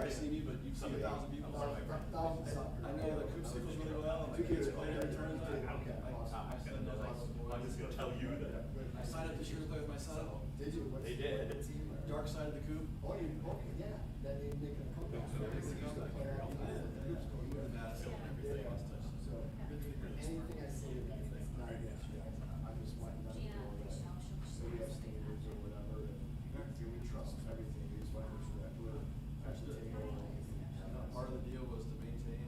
probably see me, but you've seen 1,000 people. Thousands of. I know the Coop Steeples really well, and my kids play every tournament. Okay, awesome. I send those all the I'm just gonna tell you that. I signed up this year to play with my son. Did you? What's They the- did. what team or- Dark side of the Coop. Oh, you, okay, yeah, that they making a comeback. So They it's used to comeback. play out in the Coop's going good. Madison and everything Yeah, else touches. so, anything I say, it's not against you, I'm just letting them know that, so we have standards or whatever, and we trust everything, we just want to make sure that we're actually taking over. Part of the deal was to maintain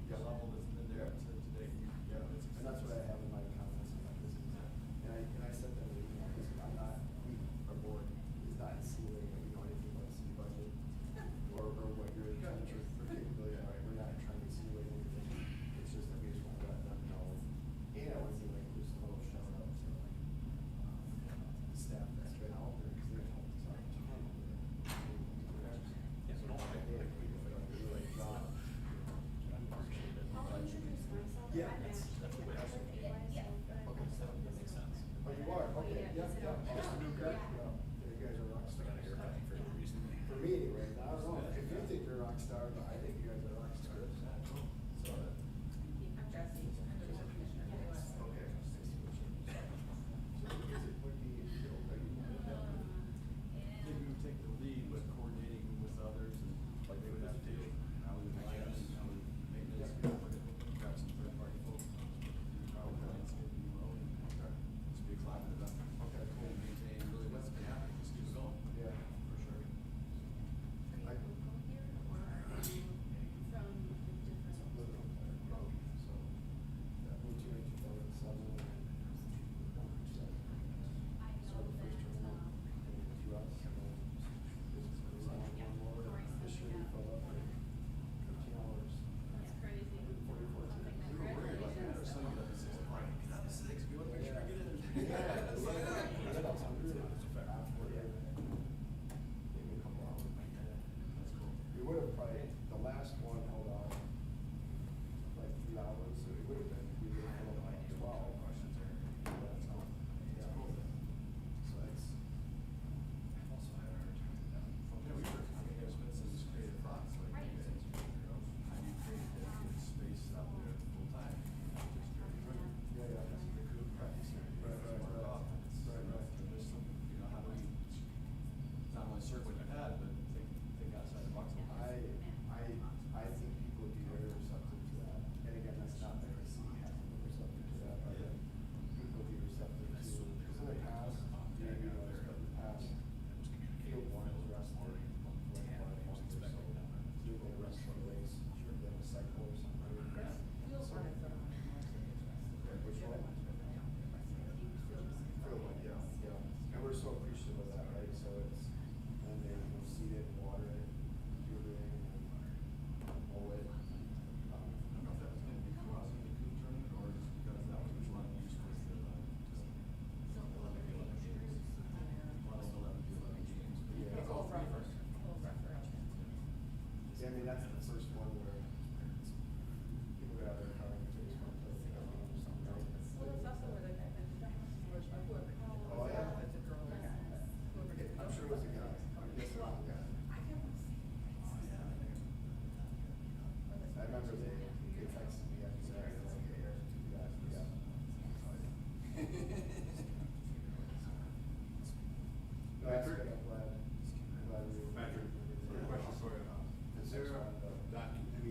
the level that's been there to today. Yeah, and that's what I have in my comments about this. And I said that, listen, I'm not, our board is not insinuating that we know anything about the city budget or what your expenditures for capability are. We're not trying to insinuate anything. It's just that we just want to let them know. And I want to give like just a little shout out to the staff that's been out there because they've helped us out a ton over there. Yes, no, I think we do a great job. I'll introduce myself. Yeah, I'm that's the way I should. Yeah. Okay, so that makes sense. Oh, you are? Okay, yeah, yeah. Just a new guy? Yeah. You guys are rock stars. For me anyway, I don't know, if you think you're a rock star, but I think you guys are rock stars. So, I'm Jesse, I'm the commissioner. okay. So is it, would be, are you? I think we would take the lead with coordinating with others, and like they would have to, I would like us, I would maintenance, grab some third party folks. Probably landscaping, road, and just be a collaborative effort. Okay, cool. Maintain really what's been happening, just keep it going. Yeah, for sure. Are you local here or are you from a different? So, that moved here in 2007. So the first tournament in the US, and then this is one more. This year we filled up for 15 hours. That's crazy. 44 teams. We were worried about that, our son got up at 6 o'clock, get up at 6, we want to make sure we get in there. Yeah, it's like, I got 100 after it. Maybe a couple hours. That's cool. We would have probably, the last one held out like 3 hours, so it would have been, we would have held out like 12. Questions are, That's all. it's Yeah. cool. So it's, Also, I heard, yeah, we were, I think there's been some creative thoughts, like, Right. you guys, how do you create dedicated space out there full time? Just yeah, yeah. the Coop practice area. Right, right, right. Right. There's some, you know, how do we, not only serve what you've had, but think outside the box a little bit. I think people would be very receptive to that. And again, that's not that I see having receptive to that, but Yeah. people would be receptive to, because in the past, maybe, you know, in the past, field one was rested. Do they rest for the race, sure, they have a cycle or something. Field one is the. Which one? Field one, yeah, yeah. And we're so appreciative of that, right? So it's, and they, you know, seed it, water it, do everything, and mow it. I don't know if that was gonna be crossing the Coop tournament, or just because that was which one used with the, just 11 games. Well, it's 11 games. but Yeah. It's all rough. Yeah, I mean, that's the first one where people get out of their car and they just want to play a game or something, right? Well, it's also where they got whoever. Oh, yeah. It's a girl or guy. Whoever gets. I'm sure it was a guy. I guess it was a guy. I can't see. I remember they texted me after that, and like, hey, there's 2 guys, yeah. No, that's good, I'm glad we. Patrick, a question for you. Is there, not to be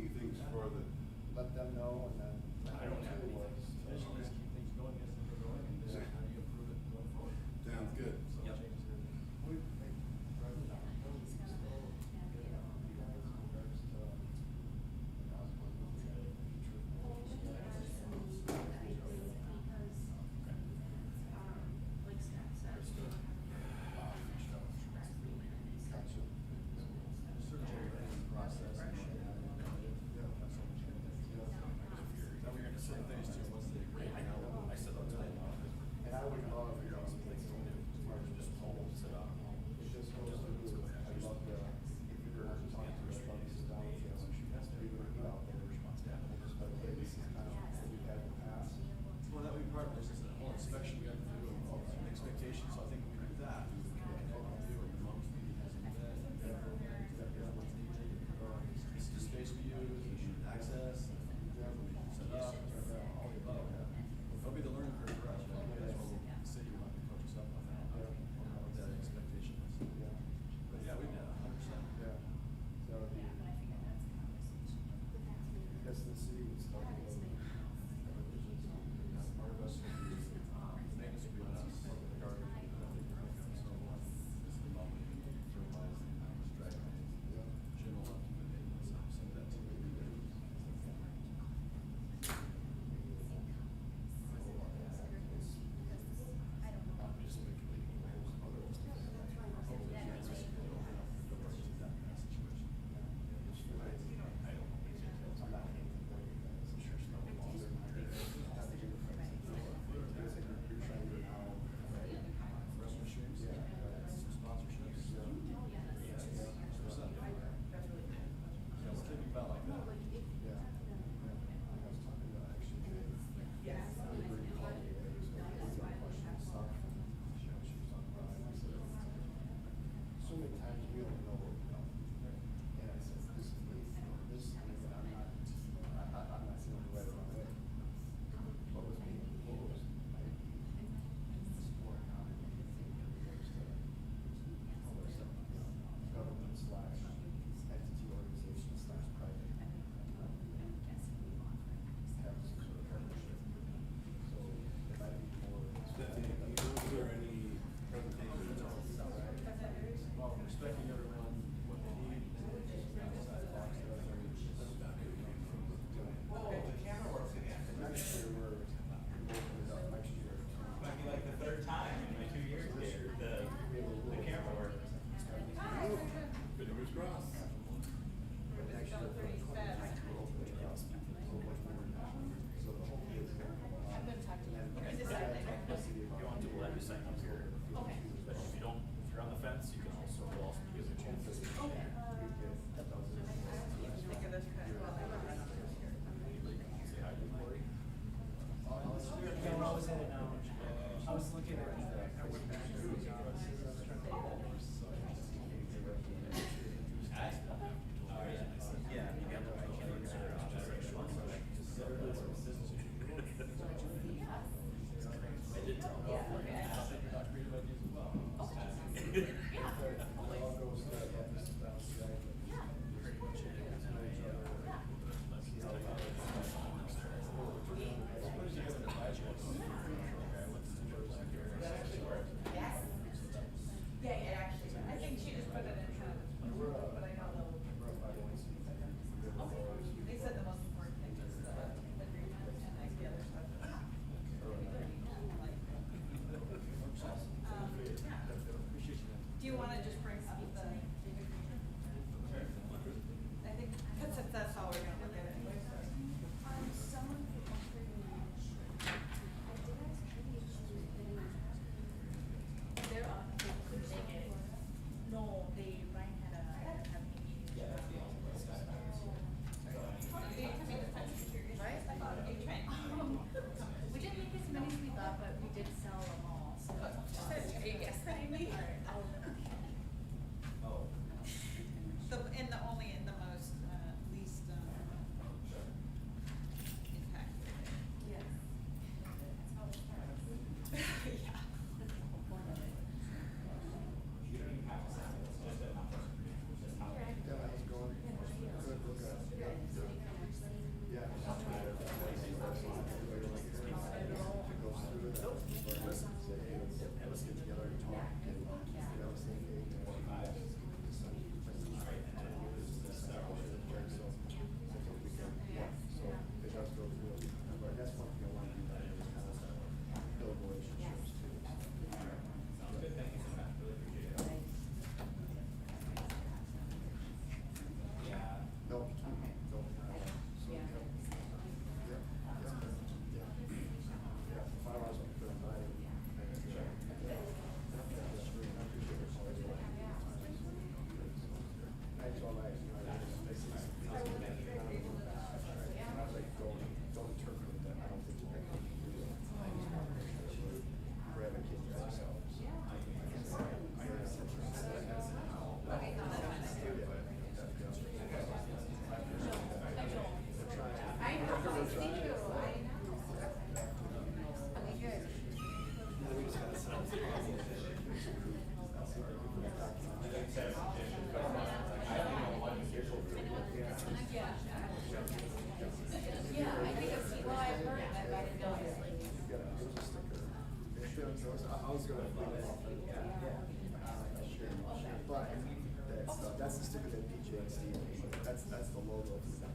But that's the sticker that PJ and Steve made. That's the logo for them.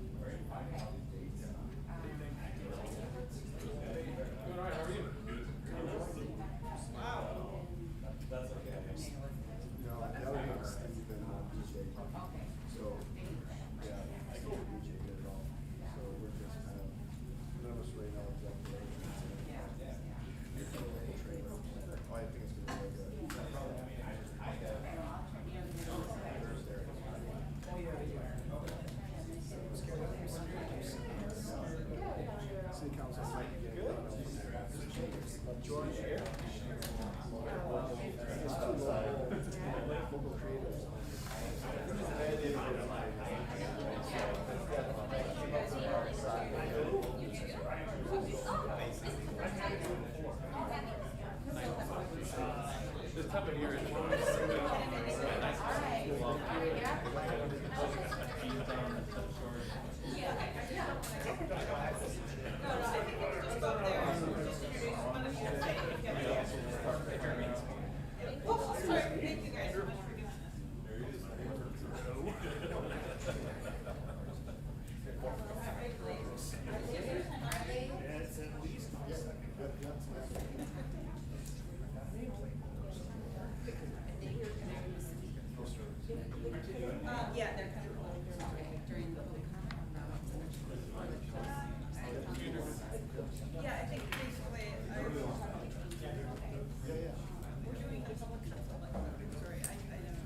No, the other one's Steve and PJ. So, yeah, I think PJ did it all. So we're just kind of, none of us really know exactly what it is. Oh, I think it's gonna be good. City council might be getting George here. Local creators. This time of year is Yeah, they're kind of during the whole yeah, I think basically, we're doing a public council, sorry, I don't know.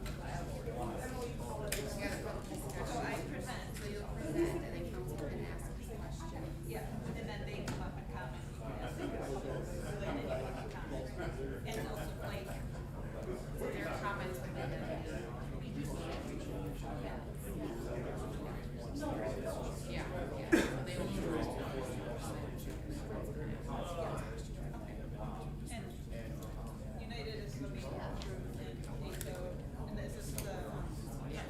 So I present, so you'll present, and then councilman asks a question. Yeah, and then they come up and comment. Related comments. And also like, their comments would be the. Yeah, yeah. They will. And United is looking to approve and Eco, and this is the, yeah,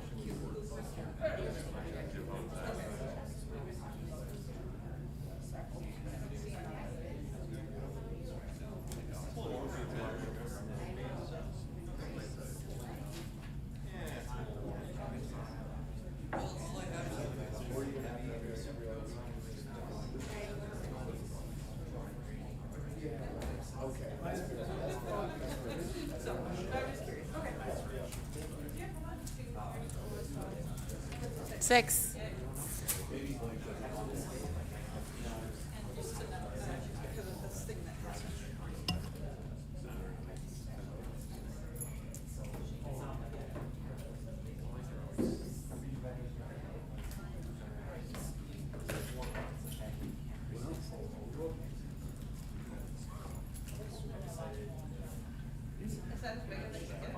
Okay. So, I'm just curious. Okay. Six. And just to know, because of this thing that happened. Is that as big as it can get?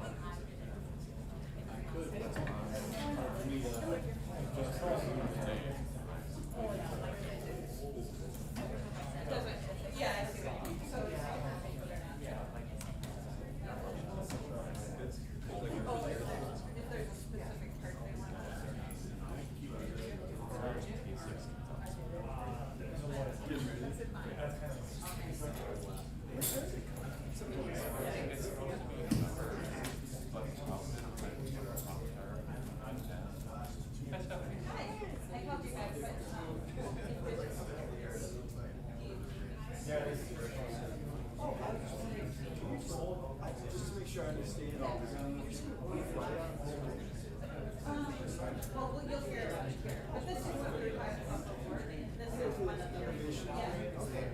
Yeah, I see what you mean. So it's like, oh, if there's a specific part they want. I called you guys, but, Just to make sure I understand all this. well, you'll hear about it here, but this is what we're talking about before, this is one of the,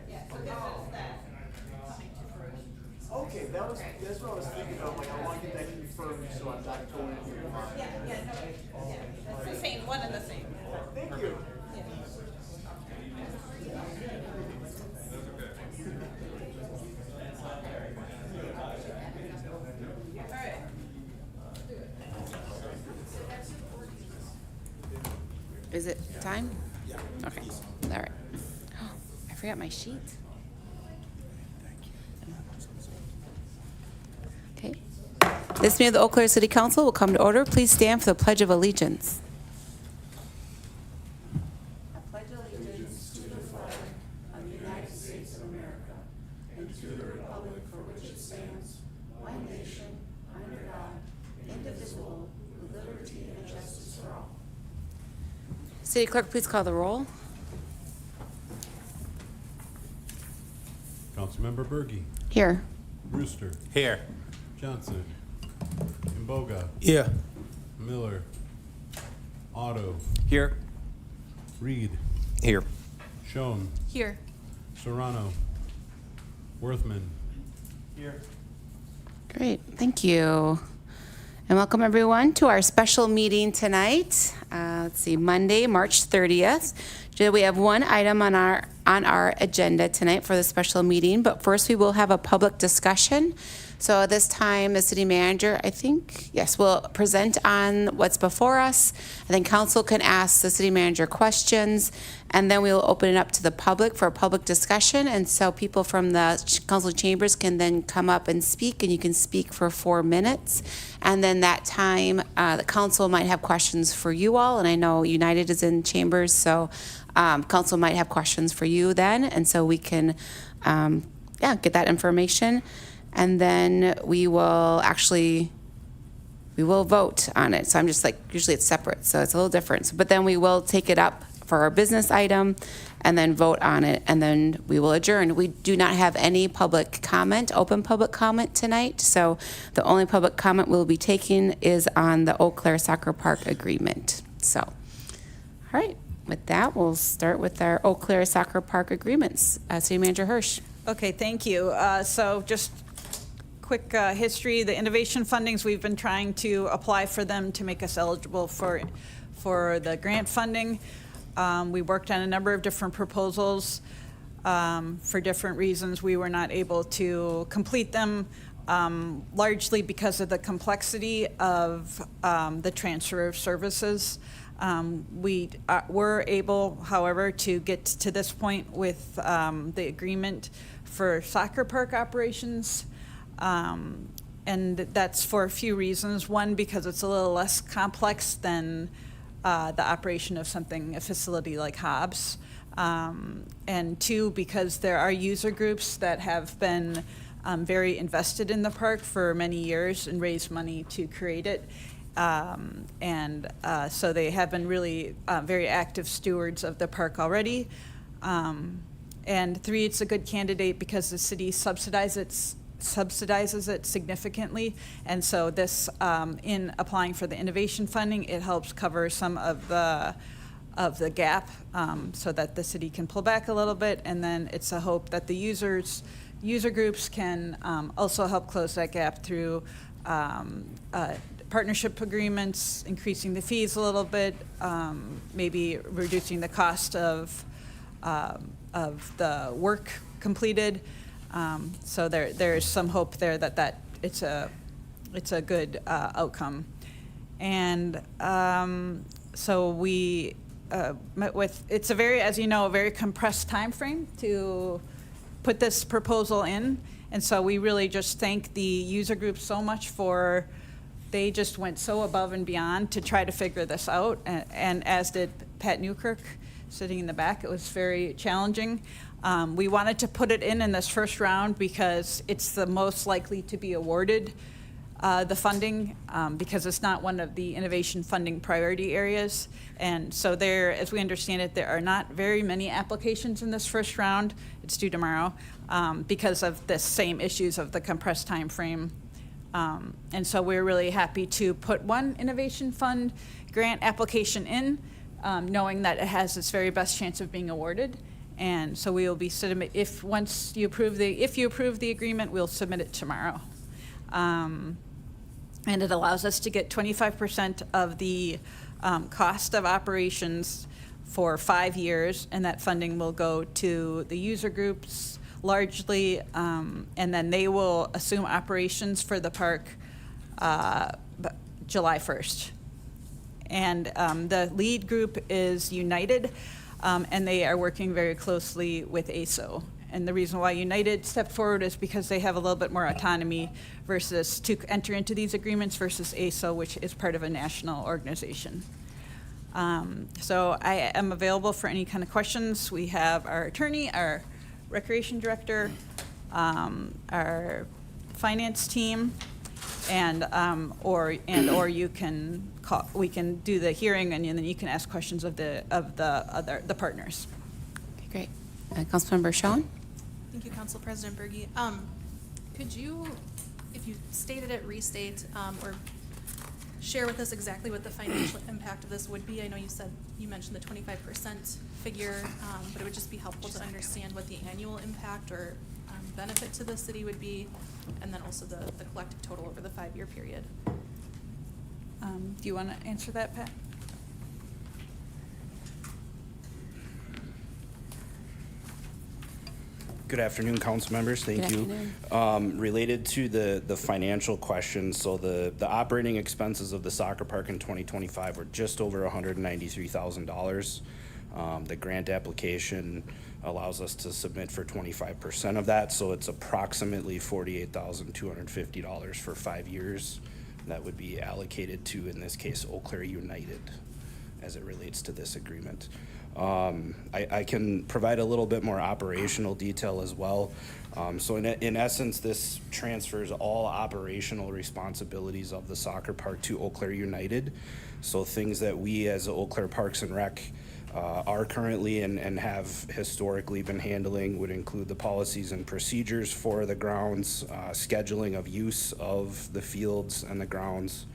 yeah, so this is that coming to fruition. Okay, that's what I was thinking of, like, I want to get that confirmed, so I'm not going to your mind. Yeah, yeah, no, yeah, it's the same, one and the same. Thank you. Yeah. All right. Is it time? Yeah. Okay. All right. I forgot my sheet. Okay. This meeting of the Eau Claire City Council will come to order. Please stand for the Pledge of Allegiance. I pledge allegiance to the flag of the United States of America and to the republic for which it stands, one nation, under God, indivisible, City Clerk, please call the roll. Councilmember Berge, Here. Brewster, Here. Johnson, Imboga, Here. Miller, Otto, Here. Reed, Here. Schoen, Here. Serrano, Worthman. Here. Great, thank you. And welcome everyone to our special meeting tonight. Let's see, Monday, March 30th. Today we have one item on our agenda tonight for the special meeting, but first we will have a public discussion. So at this time, the city manager, I think, yes, will present on what's before us. And then council can ask the city manager questions, and then we will open it up to the public for a public discussion. And so people from the council chambers can then come up and speak, and you can speak for 4 minutes. And then that time, the council might have questions for you all, and I know United is in chambers, so council might have questions for you then, and so we can, get that information. And then we will vote on it. So I'm just like, usually it's separate, so it's a little different. But then we will take it up for our business item and then vote on it, and then we will adjourn. We do not have any public comment, open public comment tonight. So the only public comment we'll be taking is on the Eau Claire Soccer Park agreement. So, all right, with that, we'll start with our Eau Claire Soccer Park agreements. City Manager Hirsch. Okay, thank you. So just quick history, the innovation fundings, we've been trying to apply for them to make us eligible for the grant funding. We worked on a number of different proposals. For different reasons, we were not able to complete them, largely because of the complexity of the transfer of services. We were able, however, to get to this point with the agreement for soccer park operations. And that's for a few reasons. One, because it's a little less complex than the operation of a facility like Hobbs. And two, because there are user groups that have been very invested in the park for many years and raised money to create it. So they have been really very active stewards of the park already. And three, it's a good candidate because the city subsidizes it significantly. And so this, in applying for the innovation funding, it helps cover some of the gap so that the city can pull back a little bit. And then it's a hope that the user groups can also help close that gap through partnership agreements, increasing the fees a little bit, maybe reducing the cost of the work completed. So there's some hope there that it's a good outcome. And so we met with, it's a very, as you know, a very compressed time frame to put this proposal in. And so we really just thank the user group so much they just went so above and beyond to try to figure this out. And as did Pat Newkirk sitting in the back. It was very challenging. We wanted to put it in this first round because it's the most likely to be awarded the funding because it's not one of the innovation funding priority areas. And so as we understand it, there are not very many applications in this first round. It's due tomorrow because of the same issues of the compressed time frame. And so we're really happy to put one innovation fund grant application in, knowing that it has its very best chance of being awarded. And so we will be if you approve the agreement, we'll submit it tomorrow. And it allows us to get 25% of the cost of operations for 5 years, and that funding will go to the user groups largely, and then they will assume operations for the park July 1st. And the lead group is United, and they are working very closely with ASO. And the reason why United stepped forward is because they have a little bit more autonomy versus to enter into these agreements versus ASO, which is part of a national organization. So I am available for any kind of questions. We have our attorney, our recreation director, our finance team. and, or you can call, we can do the hearing, and then you can ask questions of the partners. Okay, great. Councilmember Schoen? Thank you, Council President Berge. Could you, if you stated it, restate, or share with us exactly what the financial impact of this would be? I know you mentioned the 25% figure, but it would just be helpful to understand what the annual impact or benefit to the city would be, and then also the collective total over the 5-year period. Do you want to answer that, Pat? Good afternoon, council members. Thank Good you. Related to the financial question, so the operating expenses of the soccer park in 2025 were just over $193,000. The grant application allows us to submit for 25% of that, so it's approximately $48,250 for 5 years. That would be allocated to, in this case, Eau Claire United, as it relates to this agreement. I can provide a little bit more operational detail as well. So in essence, this transfers all operational responsibilities of the soccer park to Eau Claire United. So things that we as Eau Claire Parks and Rec are currently and have historically been handling would include the policies and procedures for the grounds, scheduling of use of the fields and the grounds,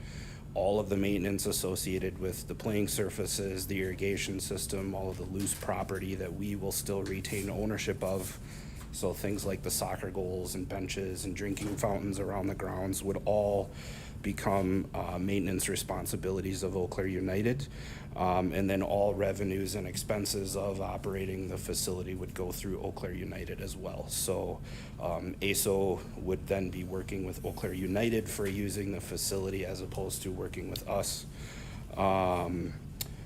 all of the maintenance associated with the playing surfaces, the irrigation system, all of the loose property that we will still retain ownership of. So things like the soccer goals and benches and drinking fountains around the grounds would all become maintenance responsibilities of Eau Claire United. And then all revenues and expenses of operating the facility would go through Eau Claire United as well. So ASO would then be working with Eau Claire United for using the facility as opposed to working with us.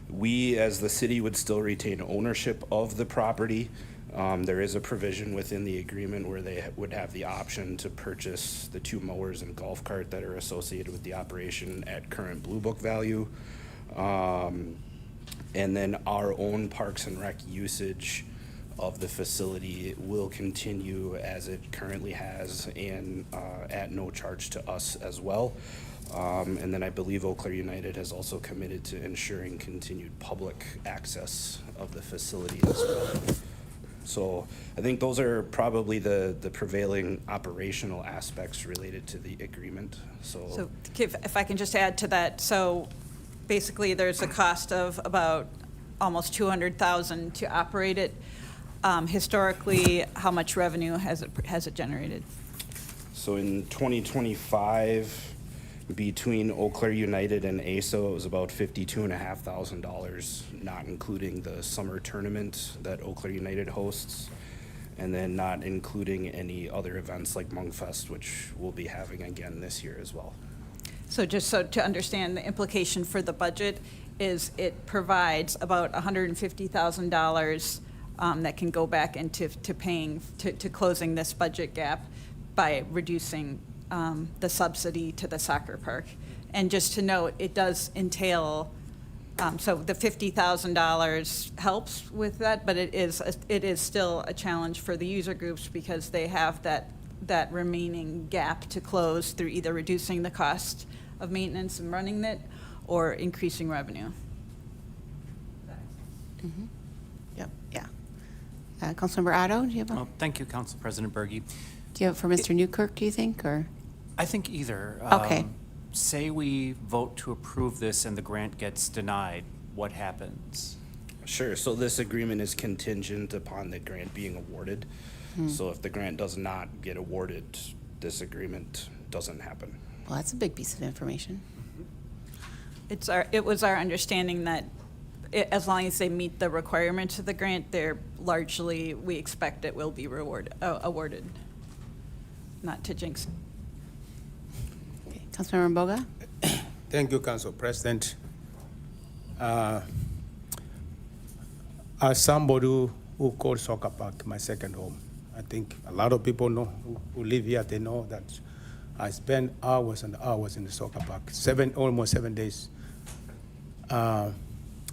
We as the city would still retain ownership of the property. There is a provision within the agreement where they would have the option to purchase the 2 mowers and golf cart that are associated with the operation at current Blue Book value. And then our own Parks and Rec usage of the facility will continue as it currently has and at no charge to us as well. And then I believe Eau Claire United has also committed to ensuring continued public access of the facility as well. So I think those are probably the prevailing operational aspects related to the agreement. So if I can just add to that, so basically there's a cost of about almost $200,000 to operate it. Historically, how much revenue has it generated? So in 2025, between Eau Claire United and ASO, it was about $52,500, not including the summer tournament that Eau Claire United hosts, and then not including any other events like Monkfest, which we'll be having again this year as well. So just so to understand, the implication for the budget is it provides about $150,000 that can go back into paying, to closing this budget gap by reducing the subsidy to the soccer park. And just to note, it does entail, so the $50,000 helps with that, but it is still a challenge for the user groups because they have that remaining gap to close through either reducing the cost of maintenance and running it or increasing revenue. Mm-hmm. Yep, yeah. Councilmember Otto, do you have Well, thank you, Council President Berge. do you have for Mr. Newkirk, do you think, or? I think either. Okay. Say we vote to approve this and the grant gets denied, what happens? Sure, so this agreement is contingent upon the grant being awarded. So if the grant does not get awarded, this agreement doesn't happen. Well, that's a big piece of information. It was our understanding that as long as they meet the requirements of the grant, they're largely, we expect it will be awarded. Not to jinx it. Okay. Councilmember Boga? Thank you, Council President. As somebody who calls Soccer Park my second home, I think a lot of people know who live here, they know that I spend hours and hours in the soccer park, almost 7 days. I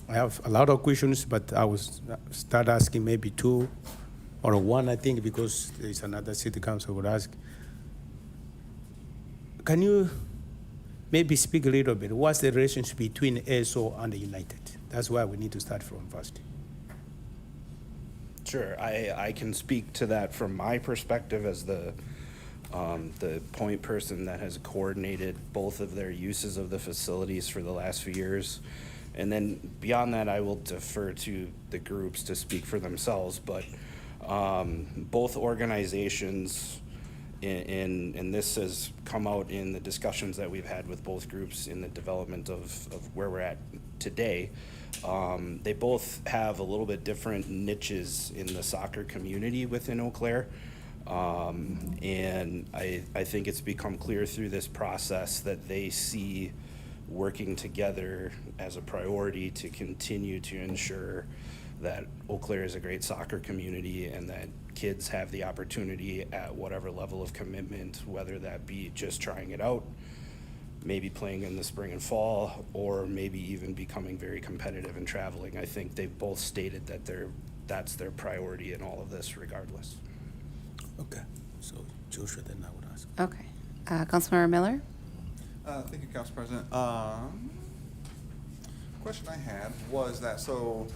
have a lot of questions, but I will start asking maybe 2 or 1, I think, because there is another city council would ask. Can you maybe speak a little bit. What's the relationship between ASO and the United? That's why we need to start from first. Sure, I can speak to that from my perspective as the point person that has coordinated both of their uses of the facilities for the last few years. And then beyond that, I will defer to the groups to speak for themselves, but both organizations, and this has come out in the discussions that we've had with both groups in the development of where we're at today. They both have a little bit different niches in the soccer community within Eau Claire. And I think it's become clear through this process that they see working together as a priority to continue to ensure that Eau Claire is a great soccer community and that kids have the opportunity at whatever level of commitment, whether that be just trying it out, maybe playing in the spring and fall, or maybe even becoming very competitive and traveling. I think they've both stated that that's their priority in all of this regardless. Okay, so Joshua, then I would ask. Okay. Councilmember Miller? Thank you, Council President. Question I had was that, so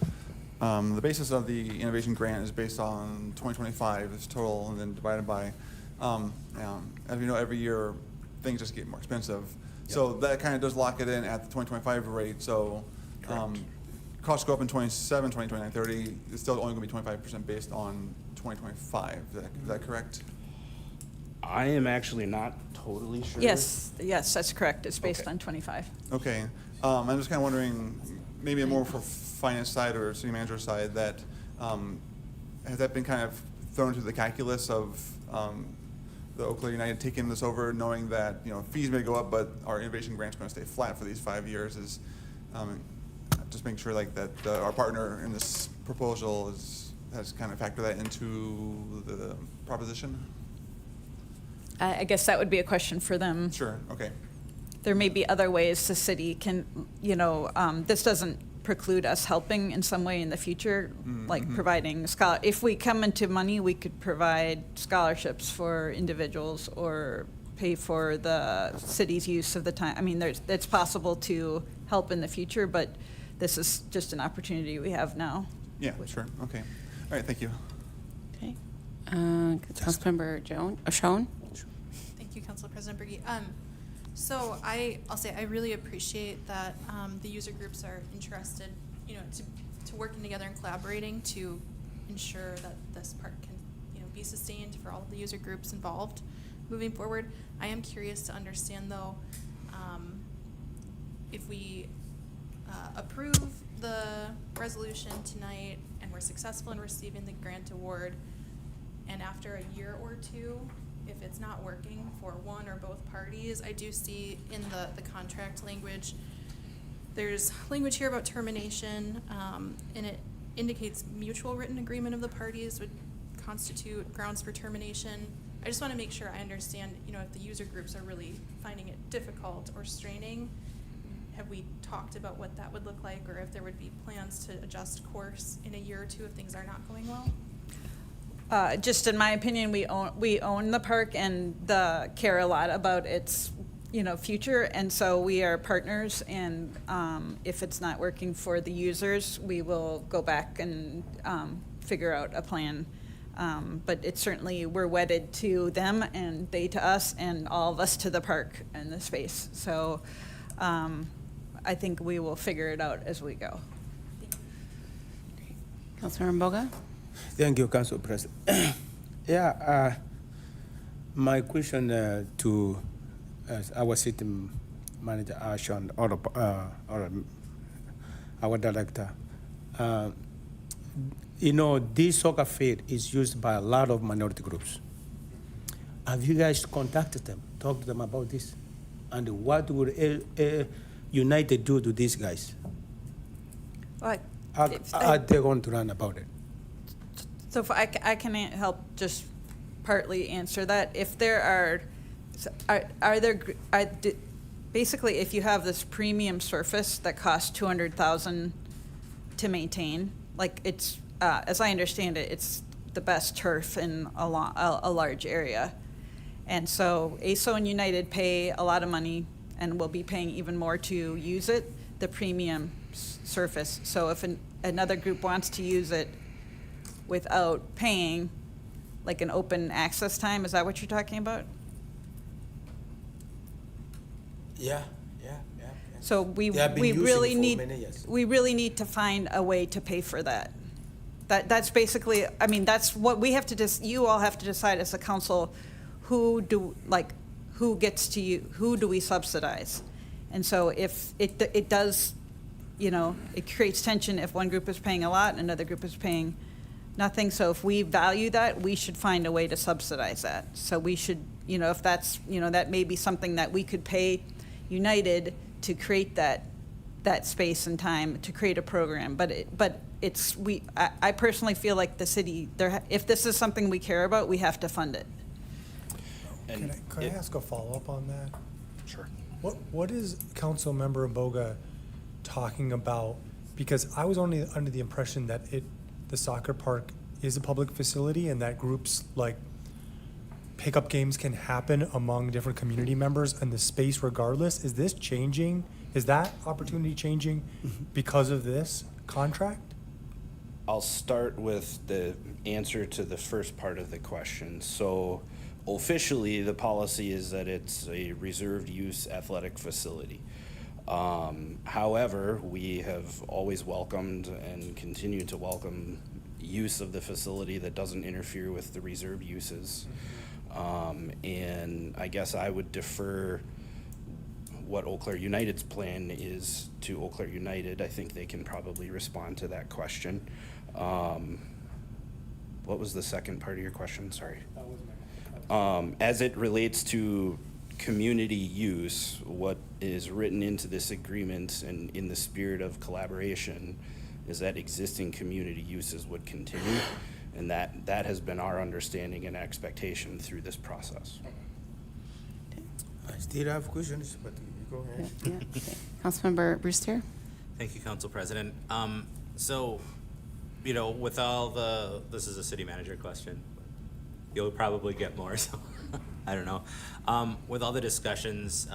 the basis of the innovation grant is based on 2025 is total, and then divided by, as we know, every year things just get more expensive. Yep. So that kind of does lock it in at the 2025 rate. So costs go up in 27, 29, 30. It's still only going to be 25% based on 2025. Is that correct? I am actually not totally sure. Yes, that's correct. It's based Okay. on 25. Okay. I'm just kind of wondering, maybe more for finance side or city manager side, that has that been kind of thrown into the calculus of the Eau Claire United taking this over, knowing that fees may go up, but our innovation grant's going to stay flat for these 5 years? Is just making sure like that our partner in this proposal has kind of factored that into the proposition. I guess that would be a question for them. Sure. Okay. There may be other ways the city can, this doesn't preclude us helping in some way in the future, like providing if we come into money, we could provide scholarships for individuals or pay for the city's use of the time. I mean, it's possible to help in the future, but this is just an opportunity we have now. Yeah, sure. Okay. All right, thank you. Okay. Councilmember Schoen? Thank you, Council President Berge. So I'll say I really appreciate that the user groups are interested, to working together and collaborating to ensure that this park can, be sustained for all of the user groups involved moving forward. I am curious to understand though, if we approve the resolution tonight and we're successful in receiving the grant award, and after a year or two, if it's not working for one or both parties, I do see in the contract language, there's language here about termination, and it indicates mutual written agreement of the parties would constitute grounds for termination. I just want to make sure I understand, if the user groups are really finding it difficult or straining, have we talked about what that would look like, or if there would be plans to adjust course in a year or two if things are not going well? Just in my opinion, we own the park and care a lot about its future, and so we are partners. And if it's not working for the users, we will go back and figure out a plan. But it's certainly we're wedded to them and they to us, and all of us to the park and the space. So I think we will figure it out as we go. Councilmember Boga? Thank you, Council President. My question to our city manager, Sean, or our director. This soccer field is used by a lot of minority groups. Have you guys contacted them, talked to them about this? And what would United do to these guys? Are they going to run about it? So if I can help just partly answer that. If there basically if you have this premium surface that costs $200,000 to maintain, like it's as I understand it, it's the best turf in a large area, and so ASO and United pay a lot of money and will be paying even more to use it, the premium surface. So if another group wants to use it without paying, like an open access time, is that what you're talking about? Yeah. So we They have been using really it for need, many years. we really need to find a way to pay for that. That's basically, I mean, that's what we have to you all have to decide as a council, who do we subsidize? And so if it does, it creates tension if one group is paying a lot and another group is paying nothing. So if we value that, we should find a way to subsidize that. So we should, if that's, that may be something that we could pay United to create that space and time to create a program. But I personally feel like the city, if this is something we care about, we have to fund it. Could I ask a follow-up on that? Sure. What is Councilmember Mboga talking about? Because I was only under the impression that the soccer park is a public facility and that groups like pickup games can happen among different community members and the space regardless. Is this changing? Is that opportunity changing because of this contract? I'll start with the answer to the first part of the question. So officially, the policy is that it's a reserved use athletic facility. However, we have always welcomed and continue to welcome use of the facility that doesn't interfere with the reserved uses. And I guess I would defer what Eau Claire United's plan is to Eau Claire United. I think they can probably respond to that question. What was the second part of your question? Sorry. As it relates to community use, what is written into this agreement and in the spirit of collaboration is that existing community uses would continue, and that has been our understanding and expectation through this process. I still have questions, but you go ahead. Yeah. Okay. Councilmember Brewster? Thank you, Council President. So, with all this is a city manager question. You'll probably get more, so I don't know. With all the discussions,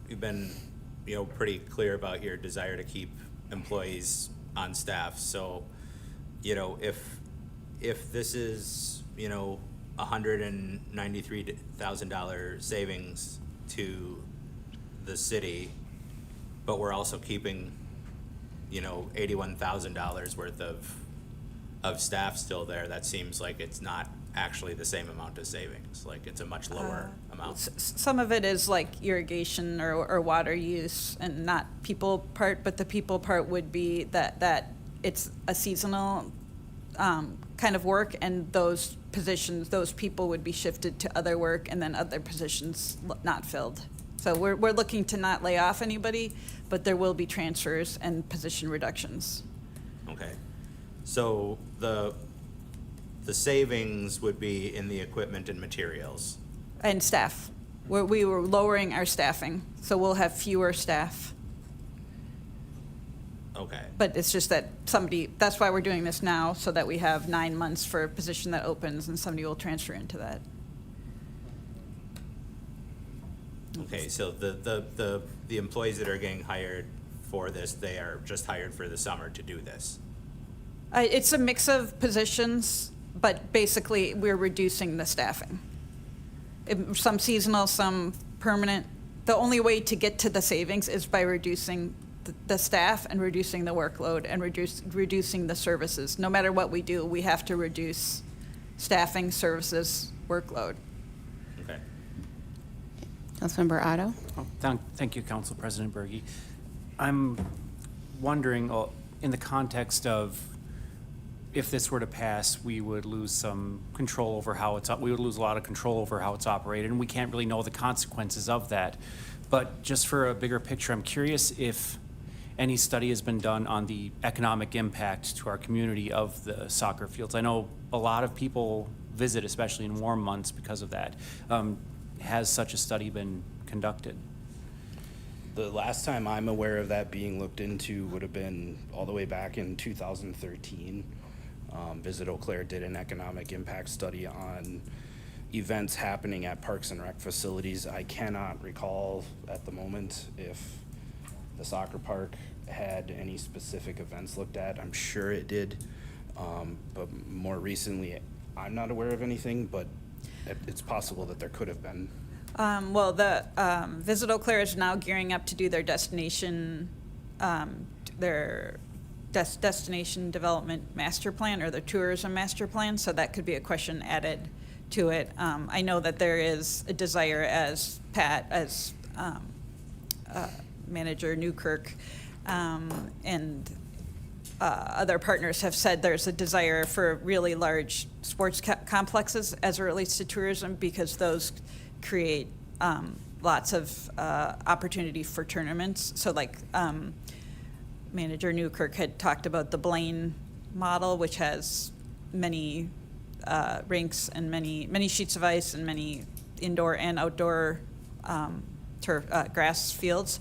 you've been, pretty clear about your desire to keep employees on staff. So, if this is, $193,000 savings to the city, but we're also keeping, $81,000 worth of staff still there, that seems like it's not actually the same amount of savings. Like, it's a much lower amount. Some of it is like irrigation or water use and not people part, but the people part would be that it's a seasonal kind of work, and those positions, those people would be shifted to other work, and then other positions not filled. So we're looking to not lay off anybody, but there will be transfers and position reductions. Okay. So the savings would be in the equipment and materials. And staff. We were lowering our staffing, so we'll have fewer staff. Okay. But it's just that that's why we're doing this now, so that we have 9 months for a position that opens and somebody will transfer into that. Okay, so the employees that are getting hired for this, they are just hired for the summer to do this? It's a mix of positions, but basically we're reducing the staffing. Some seasonal, some permanent. The only way to get to the savings is by reducing the staff and reducing the workload and reducing the services. No matter what we do, we have to reduce staffing, services, workload. Okay. Councilmember Otto? Thank you, Council President Berge. I'm wondering, in the context of if this were to pass, we would lose some control over how we would lose a lot of control over how it's operated, and we can't really know the consequences of that. But just for a bigger picture, I'm curious if any study has been done on the economic impact to our community of the soccer fields. I know a lot of people visit, especially in warm months, because of that. Has such a study been conducted? The last time I'm aware of that being looked into would have been all the way back in 2013. Visit Eau Claire did an economic impact study on events happening at Parks and Rec facilities. I cannot recall at the moment if the soccer park had any specific events looked at. I'm sure it did, but more recently, I'm not aware of anything, but it's possible that there could have been. Well, the Visit Eau Claire is now gearing up to do their destination, destination development master plan, or their tourism master plan, so that could be a question added to it. I know that there is a desire, as Manager Newkirk and other partners have said, there's a desire for really large sports complexes as it relates to tourism, because those create lots of opportunity for tournaments. So like Manager Newkirk had talked about the Blaine model, which has many rinks and many sheets of ice and many indoor and outdoor grass fields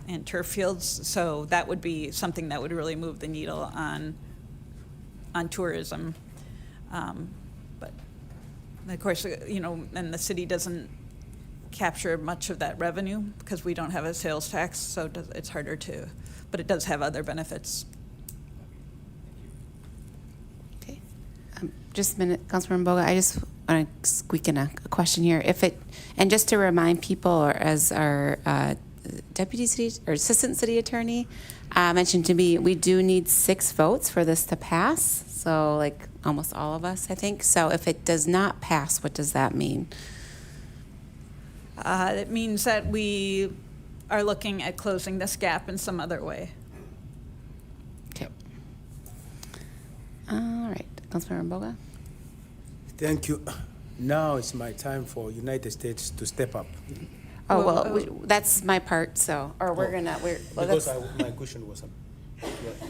and turf fields. So that would be something that would really move the needle on tourism. But of course, and the city doesn't capture much of that revenue because we don't have a sales tax, so it's harder to, but it does have other benefits. Okay. Just a minute, Councilmember Boga, I just want to squeak in a question here. And just to remind people, or as our deputy city or assistant city attorney mentioned to me, we do need 6 votes for this to pass. So like almost all of us, I think. So if it does not pass, what does that mean? It means that we are looking at closing this gap in some other way. Okay. All right, Councilmember Boga. Thank you. Now it's my time for United States to step up. Oh, well, that's my part, so, or we're gonna, Because my question was,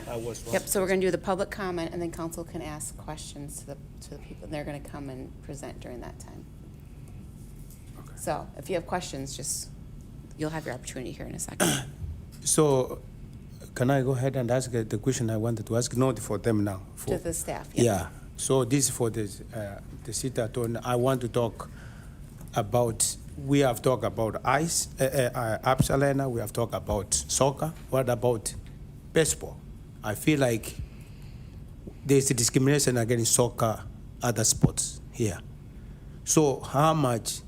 I was wrong. Yep, so we're gonna do the public comment, and then council can ask questions to the people, and they're gonna come and present during that time. Okay. So, if you have questions, you'll have your opportunity here in a second. So, can I go ahead and ask the question I wanted to ask? Not for them now. To the staff, Yeah. So this is for the city attorney. I want to talk about. We have talked about ice, Absalena. We have talked about soccer. What about baseball? I feel like there's a discrimination against soccer, other sports here. So how much,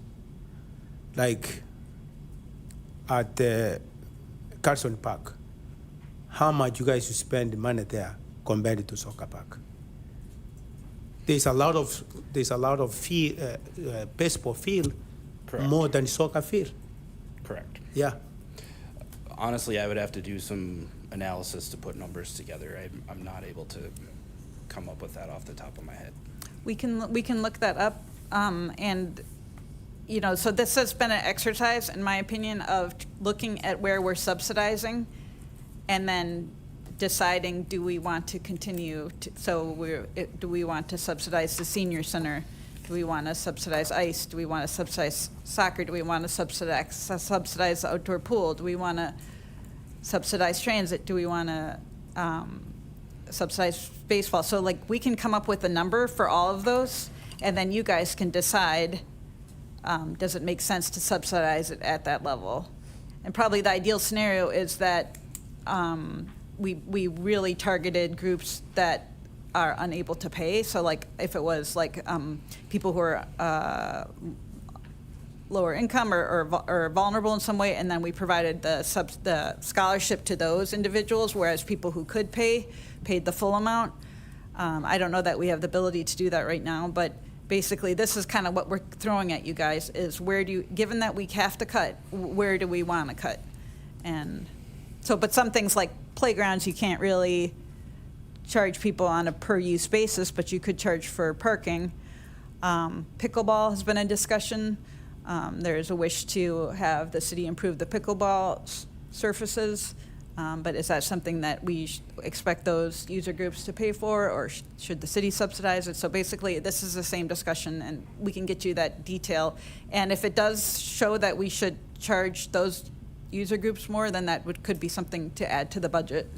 like at the Carson Park, how much you guys spend money there compared to soccer park? There's a lot of field, baseball field. Correct. More than soccer field. Correct. Yeah. Honestly, I would have to do some analysis to put numbers together. I'm not able to come up with that off the top of my head. We can look that up, and so this has been an exercise, in my opinion, of looking at where we're subsidizing, and then deciding, do we want to continue do we want to subsidize the senior center? Do we want to subsidize ice? Do we want to subsidize soccer? Do we want to subsidize the outdoor pool? Do we want to subsidize transit? Do we want to subsidize baseball? So like we can come up with a number for all of those, and then you guys can decide, does it make sense to subsidize it at that level? And probably the ideal scenario is that we really targeted groups that are unable to pay. So like if it was like people who are lower income or vulnerable in some way, and then we provided the scholarship to those individuals, whereas people who could pay paid the full amount. I don't know that we have the ability to do that right now, but basically this is kind of what we're throwing at you guys is given that we have to cut, where do we want to cut? And so, but some things like playgrounds, you can't really charge people on a per-use basis, but you could charge for parking. Pickleball has been a discussion. There's a wish to have the city improve the pickleball surfaces, but is that something that we expect those user groups to pay for, or should the city subsidize it? So basically, this is the same discussion, and we can get you that detail. And if it does show that we should charge those user groups more, then that could be something to add to the budget.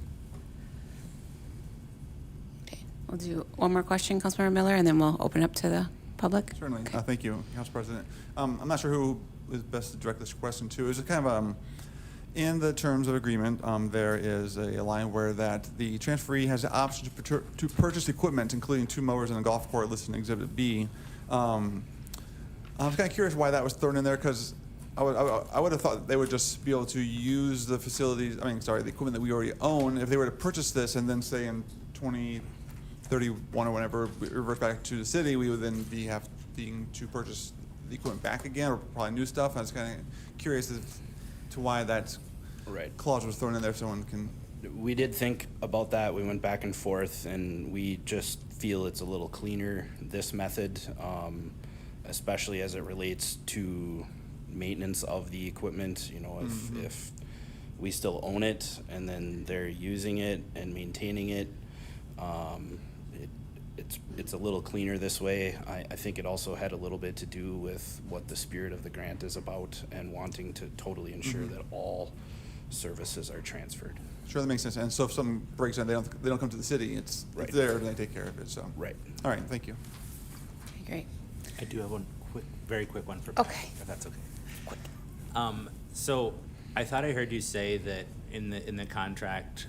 Okay, we'll do one more question, Councilmember Miller, and then we'll open up to the public? Certainly. Okay. Thank you, Council President. I'm not sure who is best to direct this question to. Is it kind of in the terms of agreement, there is a line where that the transferee has the option to purchase equipment, including 2 mowers and a golf court listed in Exhibit B. I was kind of curious why that was thrown in there, because I would have thought they would just be able to use the facilities, the equipment that we already own. If they were to purchase this and then say in 2031 or whenever we revert back to the city, we would then be having to purchase the equipment back again, or probably new stuff. I was kind of curious as to why that clause was thrown in there, so someone can. We did think about that. We went back and forth, and we just feel it's a little cleaner, this method, especially as it relates to maintenance of the equipment. You know, if we still own it and then they're using it and maintaining it, it's a little cleaner this way. I think it also had a little bit to do with what the spirit of the grant is about and wanting to totally ensure that all services are transferred. Sure, that makes sense. And so if something breaks down, they don't come to the city. It's there and they take care of it. So right. All right. Thank you. Okay, great. I do have one very quick one for Pat, if that's okay. Quick. So I thought I heard you say that in the contract,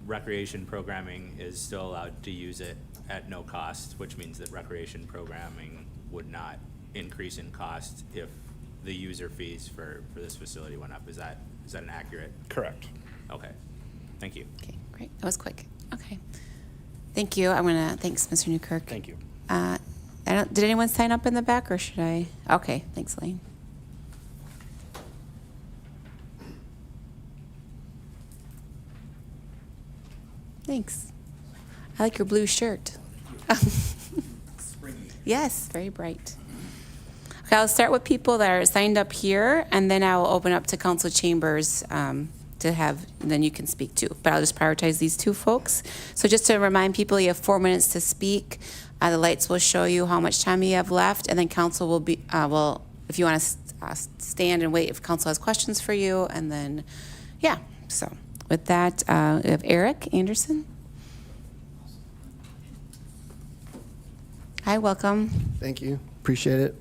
recreation programming is still allowed to use it at no cost, which means that recreation programming would not increase in cost if the user fees for this facility went up. Is that an accurate? Correct. Okay. Thank you. Okay, great. That was quick. Okay. Thank you. Thanks, Mr. Newkirk. Thank you. Did anyone sign up in the back, or should I? Okay, thanks, Lane. Thanks. I like your blue shirt. Yes, very bright. Okay, I'll start with people that are signed up here, and then I'll open up to council chambers then you can speak too. But I'll just prioritize these 2 folks. So just to remind people, you have 4 minutes to speak. The lights will show you how much time you have left, and then council will be, if you want to stand and wait if council has questions for you, and then, yeah. So with that, we have Eric Anderson. Hi, welcome. Thank you. Appreciate it.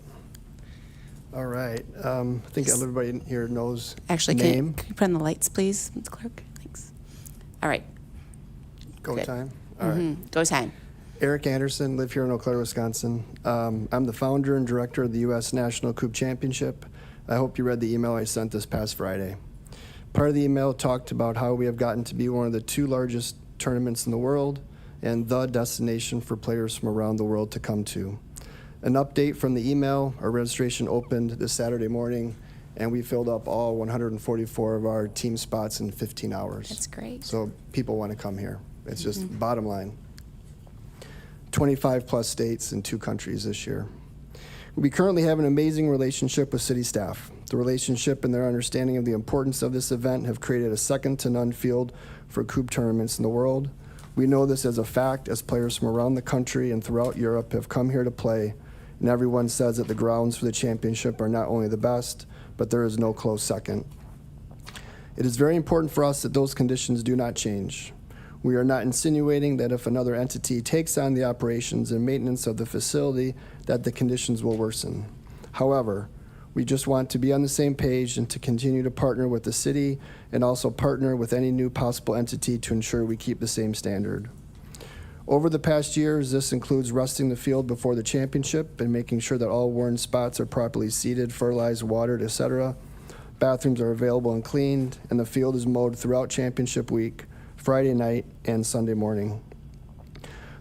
All right. I think everybody here knows Actually, name. can you put on the lights, please, Ms. Clerk? Thanks. All right. Go Good. time. All right. Go time. Eric Anderson, live here in Eau Claire, Wisconsin. I'm the founder and director of the U.S. National Coupe Championship. I hope you read the email I sent this past Friday. Part of the email talked about how we have gotten to be one of the 2 largest tournaments in the world and the destination for players from around the world to come to. An update from the email, our registration opened this Saturday morning, and we filled up all 144 of our team spots in 15 hours. That's great. So people want to come here. It's just bottom line. 25 plus states in 2 countries this year. We currently have an amazing relationship with city staff. The relationship and their understanding of the importance of this event have created a second-to-none field for coupe tournaments in the world. We know this as a fact, as players from around the country and throughout Europe have come here to play, and everyone says that the grounds for the championship are not only the best, but there is no close second. It is very important for us that those conditions do not change. We are not insinuating that if another entity takes on the operations and maintenance of the facility, that the conditions will worsen. However, we just want to be on the same page and to continue to partner with the city and also partner with any new possible entity to ensure we keep the same standard. Over the past years, this includes rusting the field before the championship and making sure that all worn spots are properly seeded, fertilized, watered, etc. Bathrooms are available and cleaned, and the field is mowed throughout championship week, Friday night, and Sunday morning.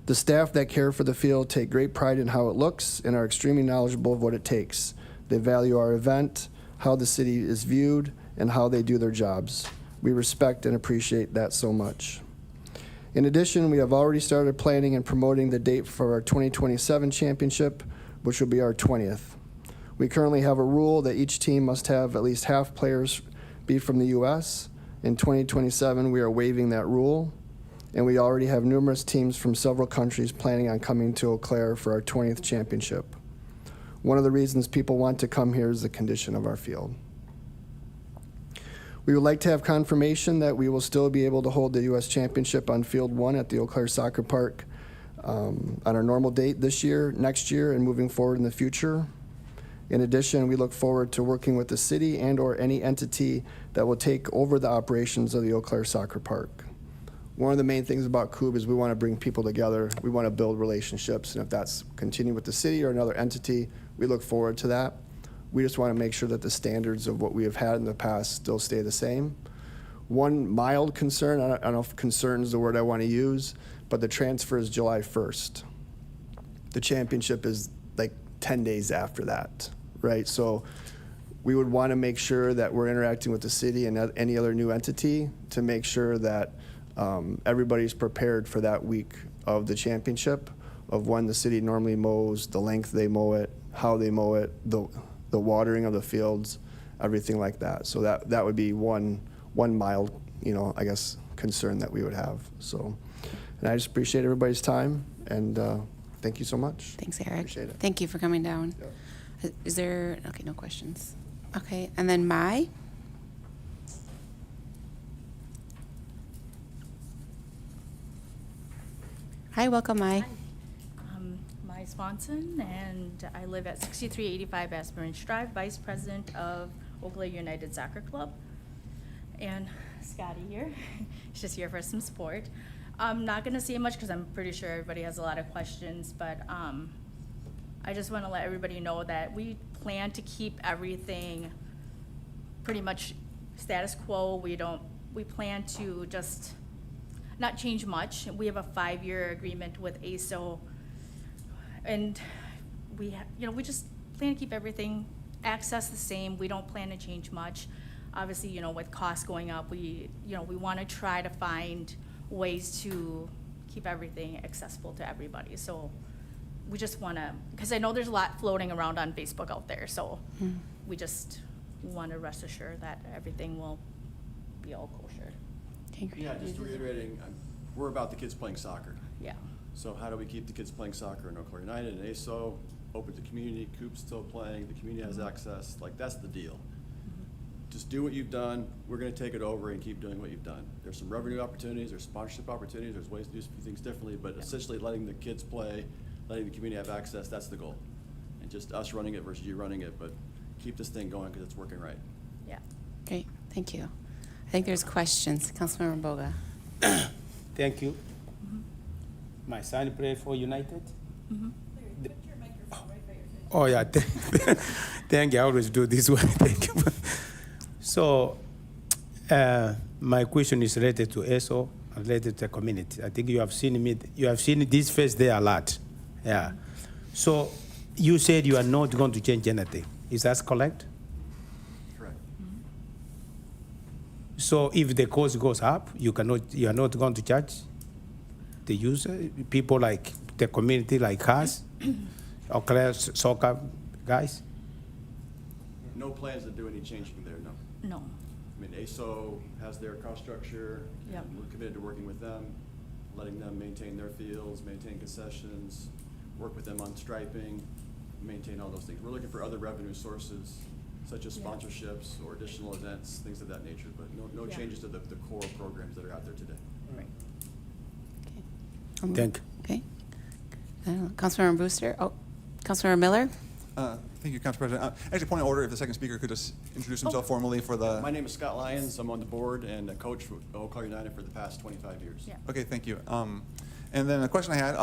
The staff that care for the field take great pride in how it looks and are extremely knowledgeable of what it takes. They value our event, how the city is viewed, and how they do their jobs. We respect and appreciate that so much. In addition, we have already started planning and promoting the date for our 2027 championship, which will be our 20th. We currently have a rule that each team must have at least half players be from the U.S. In 2027, we are waiving that rule, and we already have numerous teams from several countries planning on coming to Eau Claire for our 20th championship. One of the reasons people want to come here is the condition of our field. We would like to have confirmation that we will still be able to hold the U.S. Championship on Field 1 at the Eau Claire Soccer Park on our normal date this year, next year, and moving forward in the future. In addition, we look forward to working with the city and/or any entity that will take over the operations of the Eau Claire Soccer Park. One of the main things about COOB is we want to bring people together. We want to build relationships, and if that's continue with the city or another entity, we look forward to that. We just want to make sure that the standards of what we have had in the past still stay the same. One mild concern, I don't know if concern is the word I want to use, but the transfer is July 1st. The championship is like 10 days after that, right? So we would want to make sure that we're interacting with the city and any other new entity to make sure that everybody's prepared for that week of the championship, of when the city normally mows, the length they mow it, how they mow it, the watering of the fields, everything like that. So that would be one mild, I guess, concern that we would have. So, and I just appreciate everybody's time, and thank you so much. Thanks, Eric. Appreciate it. Thank you for coming down. Is there, okay, no questions. Okay, and then Mai? Hi, welcome, Mai. Mai Swanson, and I live at 6385 Aspirants Drive, Vice President of Eau Claire United Soccer Club. And Scotty here, he's just here for some support. I'm not gonna say much because I'm pretty sure everybody has a lot of questions, but I just wanna let everybody know that we plan to keep everything pretty much status quo. We plan to just not change much. We have a 5-year agreement with ASO, and we just plan to keep everything access the same. We don't plan to change much. Obviously, with costs going up, we want to try to find ways to keep everything accessible to everybody. So we just want to, because I know there's a lot floating around on Facebook out there, so we just want to rest assured that everything will be all kosher. Yeah, just reiterating, we're about the kids playing soccer. Yeah. So how do we keep the kids playing soccer in Eau Claire United and ASO, open to the community, COOP's still playing, the community has access, like that's the deal. Just do what you've done, we're gonna take it over and keep doing what you've done. There's some revenue opportunities, there's sponsorship opportunities, there's ways to do things differently, but essentially letting the kids play, letting the community have access, that's the goal. And just us running it versus you running it, but keep this thing going because it's working right. Yeah. Great, thank you. I think there's questions. Councilmember Boga. Thank you. My son played for United. Oh yeah, thank you. I always do this one. Thank you. So, my question is related to ASO, related to the community. I think you have seen me. You have seen this face there a lot. Yeah. So, you said you are not going to change anything. Is that correct? Correct. So if the cost goes up, you are not going to charge the user, people like the community like us, Eau Claire soccer guys? No plans to do any changing there, no. No. I mean, ASO has their cost structure. Yep. And we're committed to working with them, letting them maintain their fields, maintain concessions, work with them on striping, maintain all those things. We're looking for other revenue sources, such as sponsorships or additional events, things of that nature, but no changes to the core programs that are out there today. Right. Thank you. Okay. Councilmember Brewster. Oh, Councilmember Miller. Thank you, Council President. Actually, point of order, if the second speaker could just introduce himself formally for the. My name is Scott Lyons. I'm on the board and a coach for Eau Claire United for the past 25 years. Yeah. Okay, thank you. And then a question I had,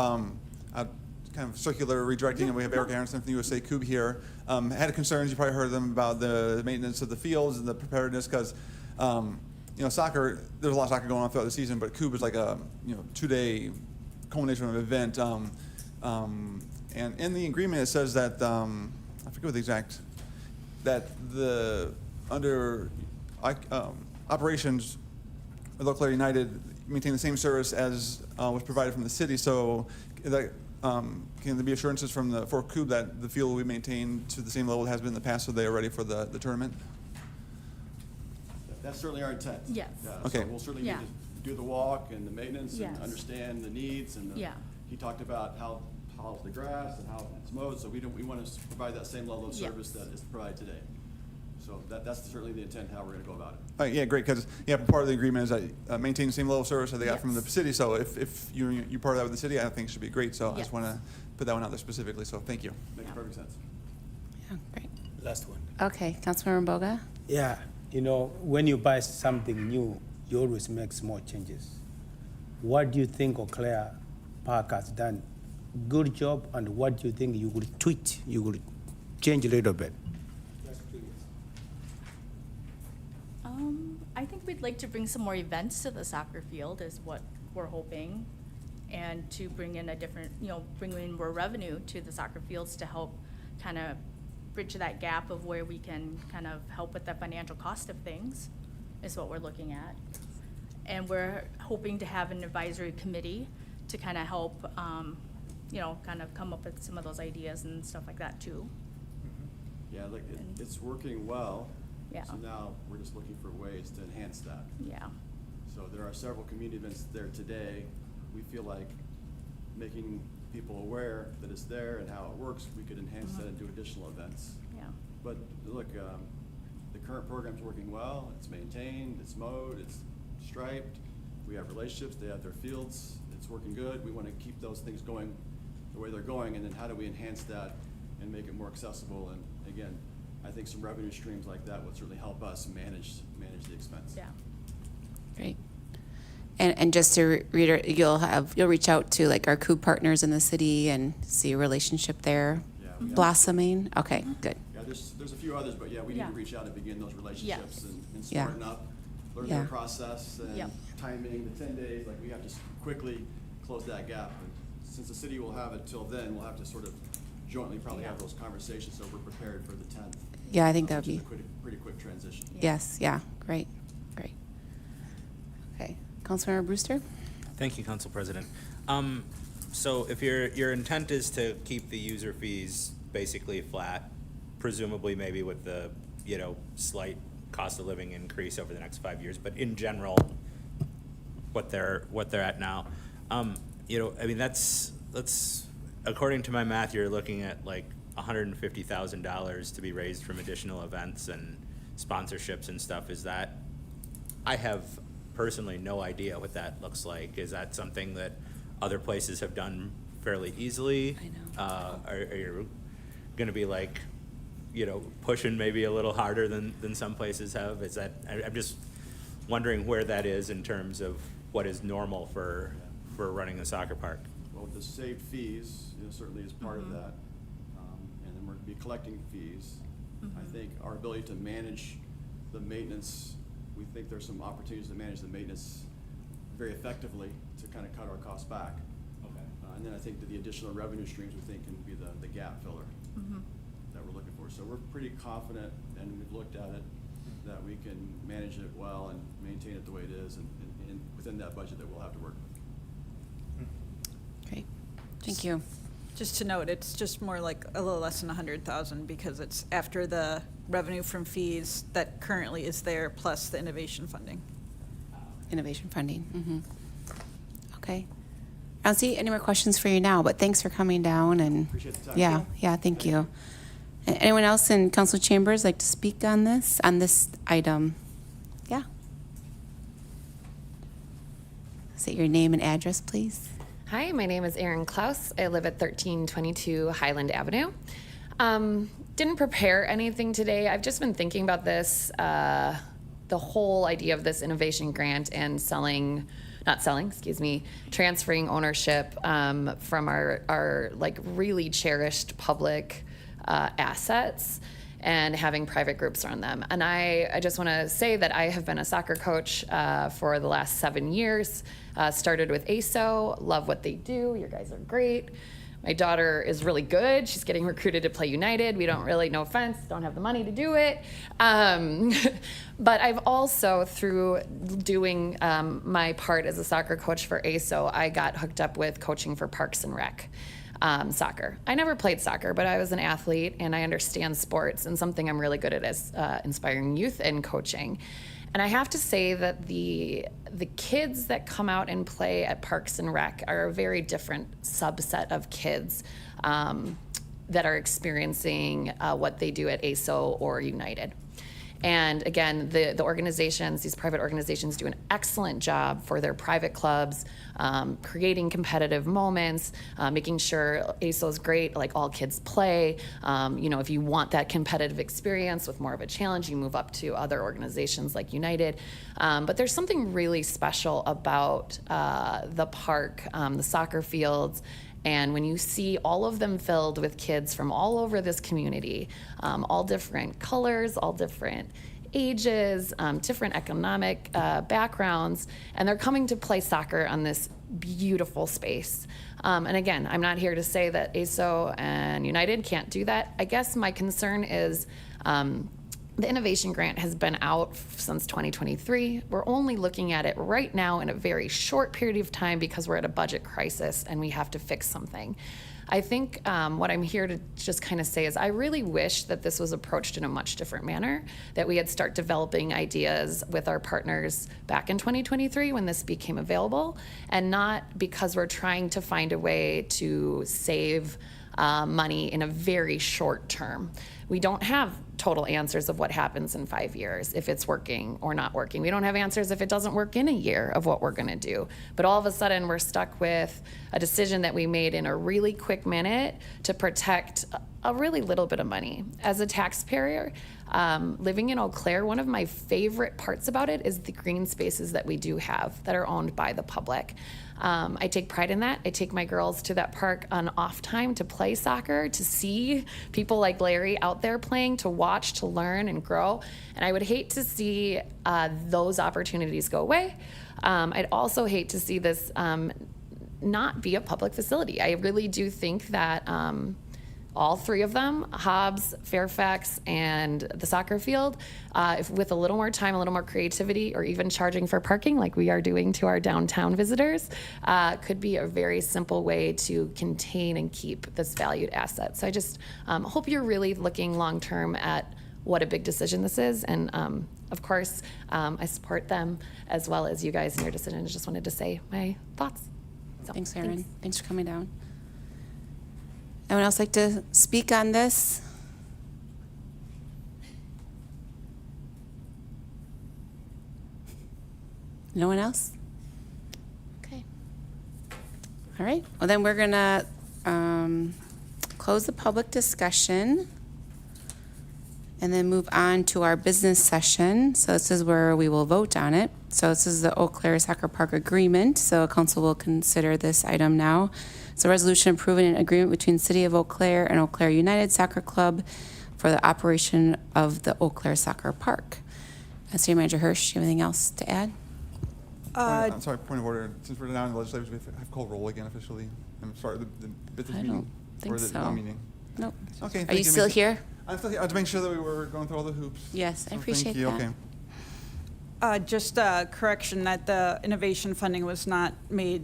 kind of circular redirecting, and we have Eric Aronson from the USA COOB here. Had concerns, you probably heard them about the maintenance of the fields and the preparedness, because soccer, there's a lot of soccer going on throughout the season, but COOB is like a 2-day culmination of an event. And in the agreement, it says that, I forget what the exact, that under operations with Eau Claire United maintain the same service as was provided from the city. So that, can there be assurances for COOB that the field will be maintained to the same level it has been in the past, so they are ready for the tournament? That's certainly our intent. Yes. Yeah, Okay. So we'll certainly need to do the walk and the maintenance and Yes. understand the needs and he talked about how tall the grass and how it's mowed, so we want to provide that same level of service that is provided today. So that's certainly the intent, how we're gonna go about it. Yeah, great, because, yeah, part of the agreement is that maintain the same level of service that they got from the city, so if you're part of that with the city, I think it should be great, so I just Yes. want to put that one out there specifically, so thank you. Makes perfect sense. Yeah, great. Last one. Okay, Councilmember Boga? Yeah, you know, when you buy something new, you always make small changes. What do you think Eau Claire Park has done? Good job, and what do you think you would tweak, you would change a little bit? I think we'd like to bring some more events to the soccer field is what we're hoping. And to bring in a different, bring in more revenue to the soccer fields to help kind of bridge that gap of where we can kind of help with the financial cost of things is what we're looking at. And we're hoping to have an advisory committee to kind of help, kind of come up with some of those ideas and stuff like that too. Yeah, like, it's working well. Yeah. So now we're just looking for ways to enhance that. Yeah. So there are several community events there today. We feel like making people aware that it's there and how it works, we could enhance that and do additional events. Yeah. But look, the current program's working well, it's maintained, it's mowed, it's striped, we have relationships, they have their fields, it's working good. We want to keep those things going the way they're going, and then how do we enhance that and make it more accessible? And again, I think some revenue streams like that would certainly help us manage the expense. Yeah. Great. And just to reiterate, you'll reach out to like our COOP partners in the city and see a relationship there blossoming? Okay, good. Yeah, there's a few others, but yeah, we need to reach out and begin those relationships and Yeah. smarten up, learn Yeah. their process and Yep. timing, the 10 days, like we have to quickly close that gap. And since the city will have it till then, we'll have to sort of jointly probably have those conversations so we're prepared for the 10th. Yeah, I think that would which is be. a pretty quick transition. Yes, yeah, great. Okay, Councilmember Brewster? Thank you, Council President. So if your intent is to keep the user fees basically flat, presumably maybe with the, slight cost of living increase over the next 5 years, but in general, what they're at now, that's according to my math, you're looking at like $150,000 to be raised from additional events and sponsorships and stuff. Is that, I have personally no idea what that looks like. Is that something that other places have done fairly easily? I know. Are you gonna be like, pushing maybe a little harder than some places have? Is that, I'm just wondering where that is in terms of what is normal for running a soccer park. Well, the saved fees, certainly is part of that. And then we're gonna be collecting fees. I think our ability to manage the maintenance, we think there's some opportunities to manage the maintenance very effectively to kind of cut our costs back. Okay. And then I think that the additional revenue streams we think can be the gap filler that we're looking for. So we're pretty confident, and we've looked at it, that we can manage it well and maintain it the way it is and within that budget that we'll have to work with. Great, thank you. Just to note, it's just more like a little less than 100,000 because it's after the revenue from fees that currently is there plus the innovation funding. Innovation funding, Okay. I don't see any more questions for you now, but thanks for coming down and. Appreciate the time. Yeah, thank you. Anyone else in council chambers like to speak on this item? Yeah. Say your name and address, please. Hi, my name is Erin Klaus. I live at 1322 Highland Avenue. Didn't prepare anything today. I've just been thinking about this, the whole idea of this innovation grant and transferring ownership from our like really cherished public assets and having private groups run them. And I just want to say that I have been a soccer coach for the last 7 years. Started with ASO, love what they do. You guys are great. My daughter is really good. She's getting recruited to play United. We don't really, no offense, don't have the money to do it. But I've also, through doing my part as a soccer coach for ASO, I got hooked up with coaching for Parks and Rec. Soccer. I never played soccer, but I was an athlete and I understand sports, and something I'm really good at is inspiring youth and coaching. And I have to say that the kids that come out and play at Parks and Rec are a very different subset of kids that are experiencing what they do at ASO or United. And again, the organizations, these private organizations do an excellent job for their private clubs, creating competitive moments, making sure ASO is great, like all kids play. If you want that competitive experience with more of a challenge, you move up to other organizations like United. But there's something really special about the park, the soccer fields, and when you see all of them filled with kids from all over this community, all different colors, all different ages, different economic backgrounds, and they're coming to play soccer on this beautiful space. And again, I'm not here to say that ASO and United can't do that. I guess my concern is the innovation grant has been out since 2023. We're only looking at it right now in a very short period of time because we're at a budget crisis and we have to fix something. I think what I'm here to just kind of say is I really wish that this was approached in a much different manner, that we had start developing ideas with our partners back in 2023 when this became available, and not because we're trying to find a way to save money in a very short term. We don't have total answers of what happens in 5 years, if it's working or not working. We don't have answers if it doesn't work in a year of what we're gonna do. But all of a sudden, we're stuck with a decision that we made in a really quick minute to protect a really little bit of money. As a taxpayer, living in Eau Claire, one of my favorite parts about it is the green spaces that we do have that are owned by the public. I take pride in that. I take my girls to that park on off time to play soccer, to see people like Larry out there playing, to watch, to learn and grow. And I would hate to see those opportunities go away. I'd also hate to see this not be a public facility. I really do think that all three of them, Hobbs, Fairfax, and the soccer field, if with a little more time, a little more creativity, or even charging for parking like we are doing to our downtown visitors, could be a very simple way to contain and keep this valued asset. So I just hope you're really looking long-term at what a big decision this is. And of course, I support them as well as you guys in your decision. I just wanted to say my thoughts. So, Thanks, Erin. Thanks for coming down. Anyone else like to speak on this? No one else? Okay. All right. Well, then we're going to close the public discussion and then move on to our business session. So this is where we will vote on it. So this is the Eau Claire Soccer Park Agreement. So council will consider this item now. It's a resolution approving an agreement between City of Eau Claire and Eau Claire United Soccer Club for the operation of the Eau Claire Soccer Park. City Manager Hirsch, do you have anything else to add? I'm sorry, point of order. Since we're now in the legislature, we have to call roll again officially. I'm sorry, the business I meeting? don't think Or the so. non-meeting? Nope. Okay. Are thank you still here? I'm still here. I had to make sure that we were going through all the hoops. Yes, I So appreciate Thank you, that. okay. Just a correction that the innovation funding was not made,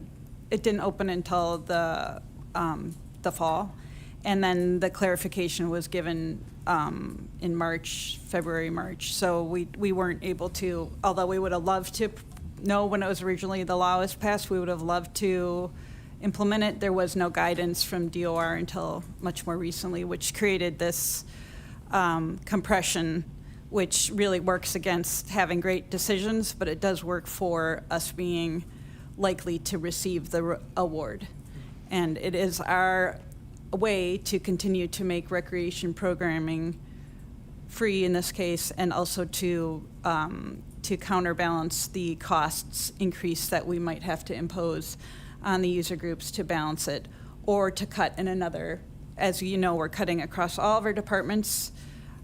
it didn't open until the fall. And then the clarification was given in March, February, March. So we weren't able to, although we would have loved to know when it was originally the law was passed, we would have loved to implement it. There was no guidance from DOR until much more recently, which created this compression, which really works against having great decisions, but it does work for us being likely to receive the award. And it is our way to continue to make recreation programming free in this case, and also to counterbalance the costs increase that we might have to impose on the user groups to balance it, or to cut in another. As you know, we're cutting across all of our departments.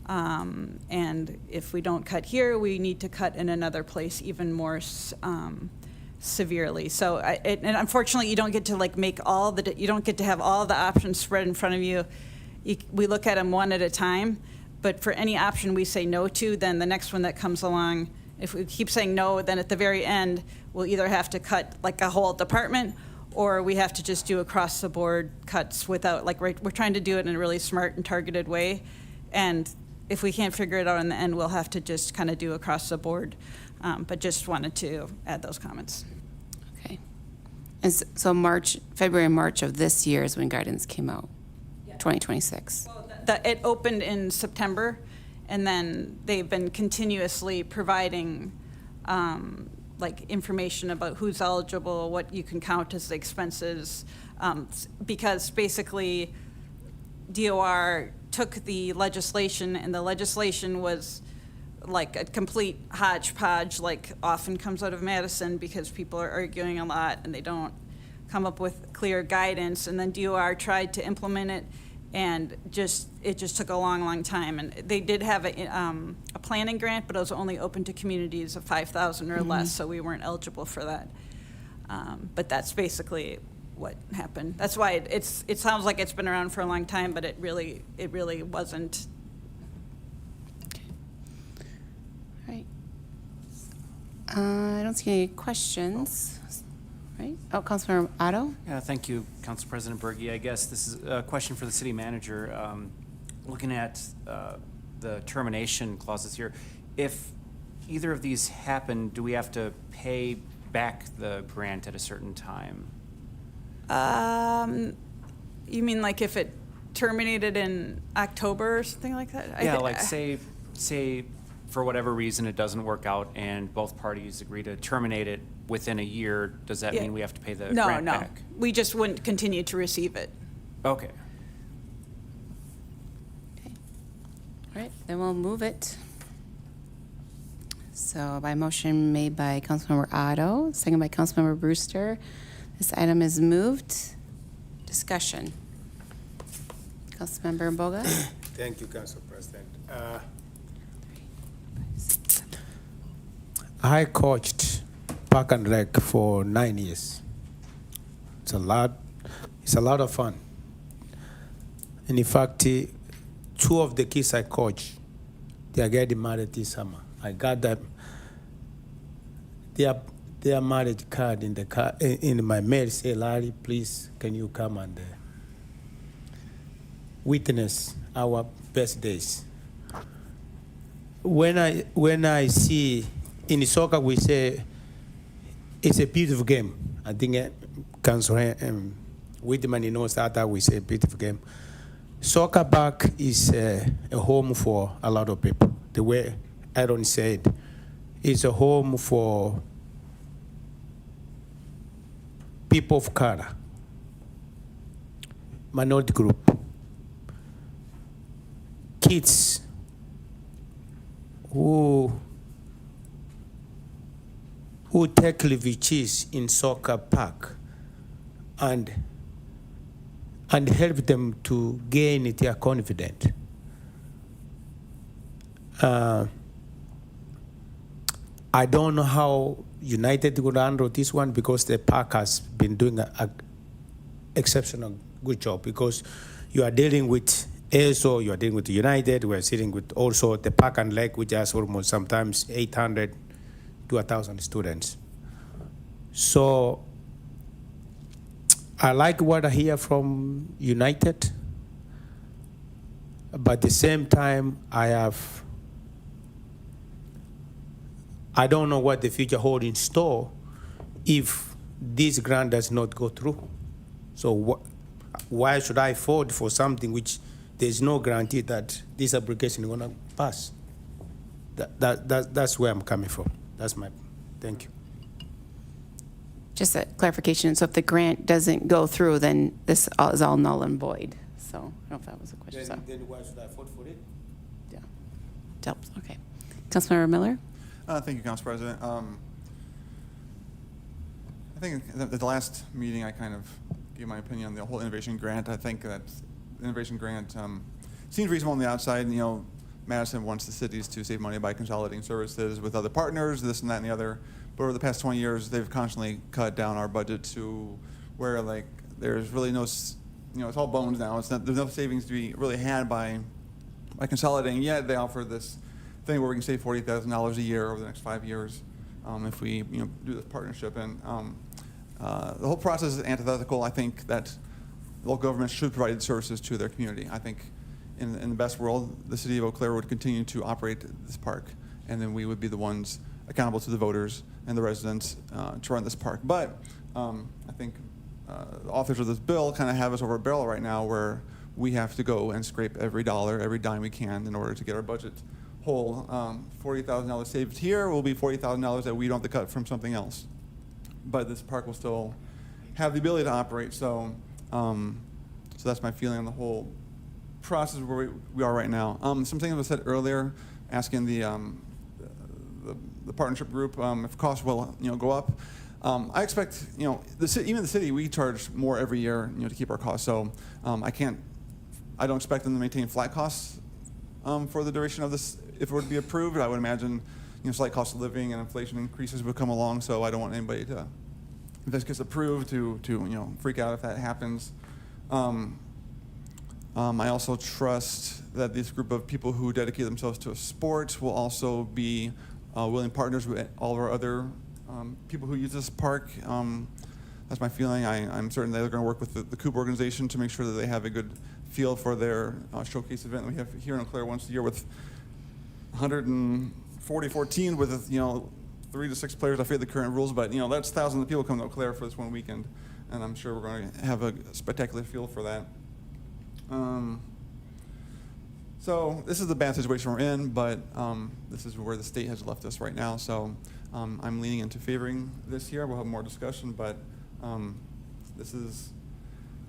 And if we don't cut here, we need to cut in another place even more severely. So, and unfortunately, you don't get to make you don't get to have all the options spread in front of you. We look at them one at a time, but for any option we say no to, then the next one that comes along, if we keep saying no, then at the very end, we'll either have to cut a whole department, or we have to just do across the board cuts without, we're trying to do it in a really smart and targeted way. And if we can't figure it out in the end, we'll have to just kind of do across the board. But just wanted to add those comments. Okay. And so February and March of this year is when guidance came out, 2026. It opened in September, And then they've been continuously providing like information about who's eligible, what you can count as the expenses, because basically DOR took the legislation, and the legislation was like a complete hodgepodge, like often comes out of Madison because people are arguing a lot and they don't come up with clear guidance. And then DOR tried to implement it, and it just took a long, long time. And they did have a planning grant, but it was only open to communities of 5,000 or less, so we weren't eligible for that. But that's basically what happened. That's why it sounds like it's been around for a long time, but it really wasn't. All right. I don't see any questions. Right? Oh, Councilmember Otto? Yeah, thank you, Council President Berge. I guess this is a question for the city manager. Looking at the termination clauses here, if either of these happen, do we have to pay back the grant at a certain time? You mean like if it terminated in October or something like that? Yeah, like say for whatever reason it doesn't work out and both parties agree to terminate it within a year, does that mean we have to pay the grant back? No, we just wouldn't continue to receive it. Okay. All right, then we'll move it. So by motion made by Councilmember Otto, second by Councilmember Brewster, this item is moved. Discussion. Councilmember Mboga? Thank you, Council President. I coached Park and Rec for 9 years. It's a lot of fun. And in fact, 2 of the kids I coach, they are getting married this summer. I got them their marriage card in the car in my mail. Say, Larry, please, can you come and witness our best days? When I see in soccer, we say it's a beautiful game. I think Councilor Whitman knows that we say beautiful game. Soccer Park is a home for a lot of people. The way Aaron said, it's a home for people of color, minority group, kids who take refugees in Soccer Park and help them to gain their confidence. I don't know how United will handle this one because the park has been doing an exceptional good job, because you are dealing with ESO, you are dealing with United, we are dealing with also the Park and Lake, which has almost sometimes 800 to 1,000 students. So I like what I hear from United, but at the same time, I don't know what the future holds in store if this grant does not go through. So why should I vote for something which there's no guarantee that this application is going to pass? That's where I'm coming from. Thank you. Just a clarification, so if the grant doesn't go through, then this is all null and void. So I don't know if that was a question. Then why should I vote for it? Yeah. Helps. Okay. Councilmember Miller? Thank you, Council President. I think at the last meeting I kind of gave my opinion on the whole innovation grant. I think that the innovation grant seems reasonable on the outside. You know, Madison wants the cities to save money by consolidating services with other partners, this and that and the other. But over the past 20 years, they've constantly cut down our budget to where like there's really no, it's all bones now. There's no savings to be really had by consolidating. Yet they offer this thing where we can save $40,000 a year over the next 5 years if we do this partnership. And the whole process is antithetical. I think that local governments should provide services to their community. I think in the best world, the city of Eau Claire would continue to operate this park, and then we would be the ones accountable to the voters and the residents to run this park. But I think the authors of this bill kind of have us over a barrel right now, where we have to go and scrape every dollar, every dime we can in order to get our budget whole. $40,000 saved here will be $40,000 that we don't have to cut from something else. But this park will still have the ability to operate. So, so that's my feeling on the whole process where we are right now. Some things I said earlier, asking the partnership group if costs will go up. I expect even the city, we charge more every year to keep our costs. So I don't expect them to maintain flat costs for the duration of this. If it were to be approved, I would imagine slight cost of living and inflation increases would come along. So I don't want anybody to, if this gets approved, to freak out if that happens. I also trust that this group of people who dedicate themselves to a sport will also be willing partners with all of our other people who use this park. That's my feeling. I'm certain they're going to work with the Coop organization to make sure that they have a good feel for their showcase event we have here in Eau Claire once a year with 144 teams with 3 to 6 players. I forget the current rules, but that's thousands of people coming to Eau Claire for this one weekend, and I'm sure we're going to have a spectacular feel for that. So this is the bad situation we're in, but this is where the state has left us right now. So I'm leaning into favoring this year. We'll have more discussion, but this is,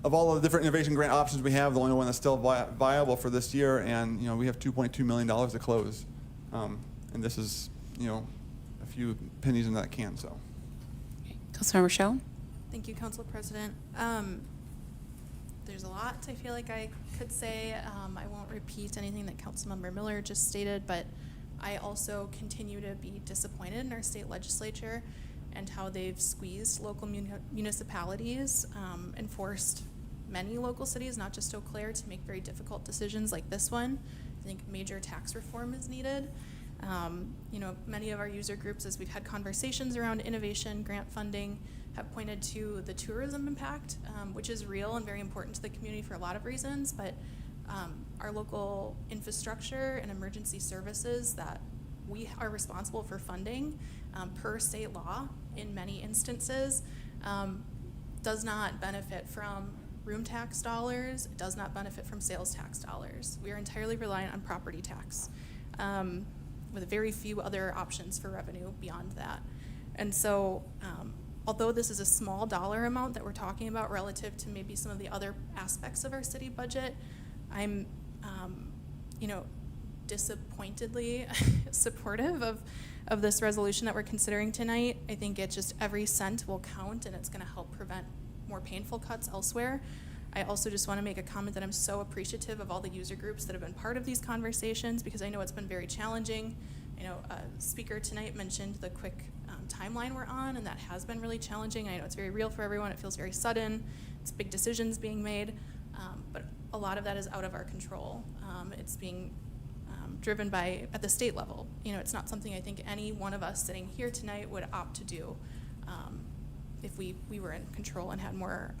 of all of the different innovation grant options we have, the only one that's still viable for this year, and we have $2.2 million to close, and this is a few pennies in that can. So, Councilmember Schoen. Thank you, Council President. There's a lot I feel like I could say. I won't repeat anything that Councilmember Miller just stated, but I also continue to be disappointed in our state legislature and how they've squeezed local municipalities and forced many local cities, not just Eau Claire, to make very difficult decisions like this one. I think major tax reform is needed. Many of our user groups, as we've had conversations around innovation, grant funding, have pointed to the tourism impact, which is real and very important to the community for a lot of reasons, but our local infrastructure and emergency services that we are responsible for funding per state law in many instances does not benefit from room tax dollars. It does not benefit from sales tax dollars. We are entirely reliant on property tax with very few other options for revenue beyond that. And so although this is a small dollar amount that we're talking about relative to maybe some of the other aspects of our city budget, I'm disappointedly supportive of this resolution that we're considering tonight. I think every cent will count, and it's going to help prevent more painful cuts elsewhere. I also just want to make a comment that I'm so appreciative of all the user groups that have been part of these conversations, because I know it's been very challenging. A speaker tonight mentioned the quick timeline we're on, and that has been really challenging. I know it's very real for everyone. It feels very sudden. It's big decisions being made, but a lot of that is out of our control. It's being driven at the state level. It's not something I think any one of us sitting here tonight would opt to do if we were in control and had more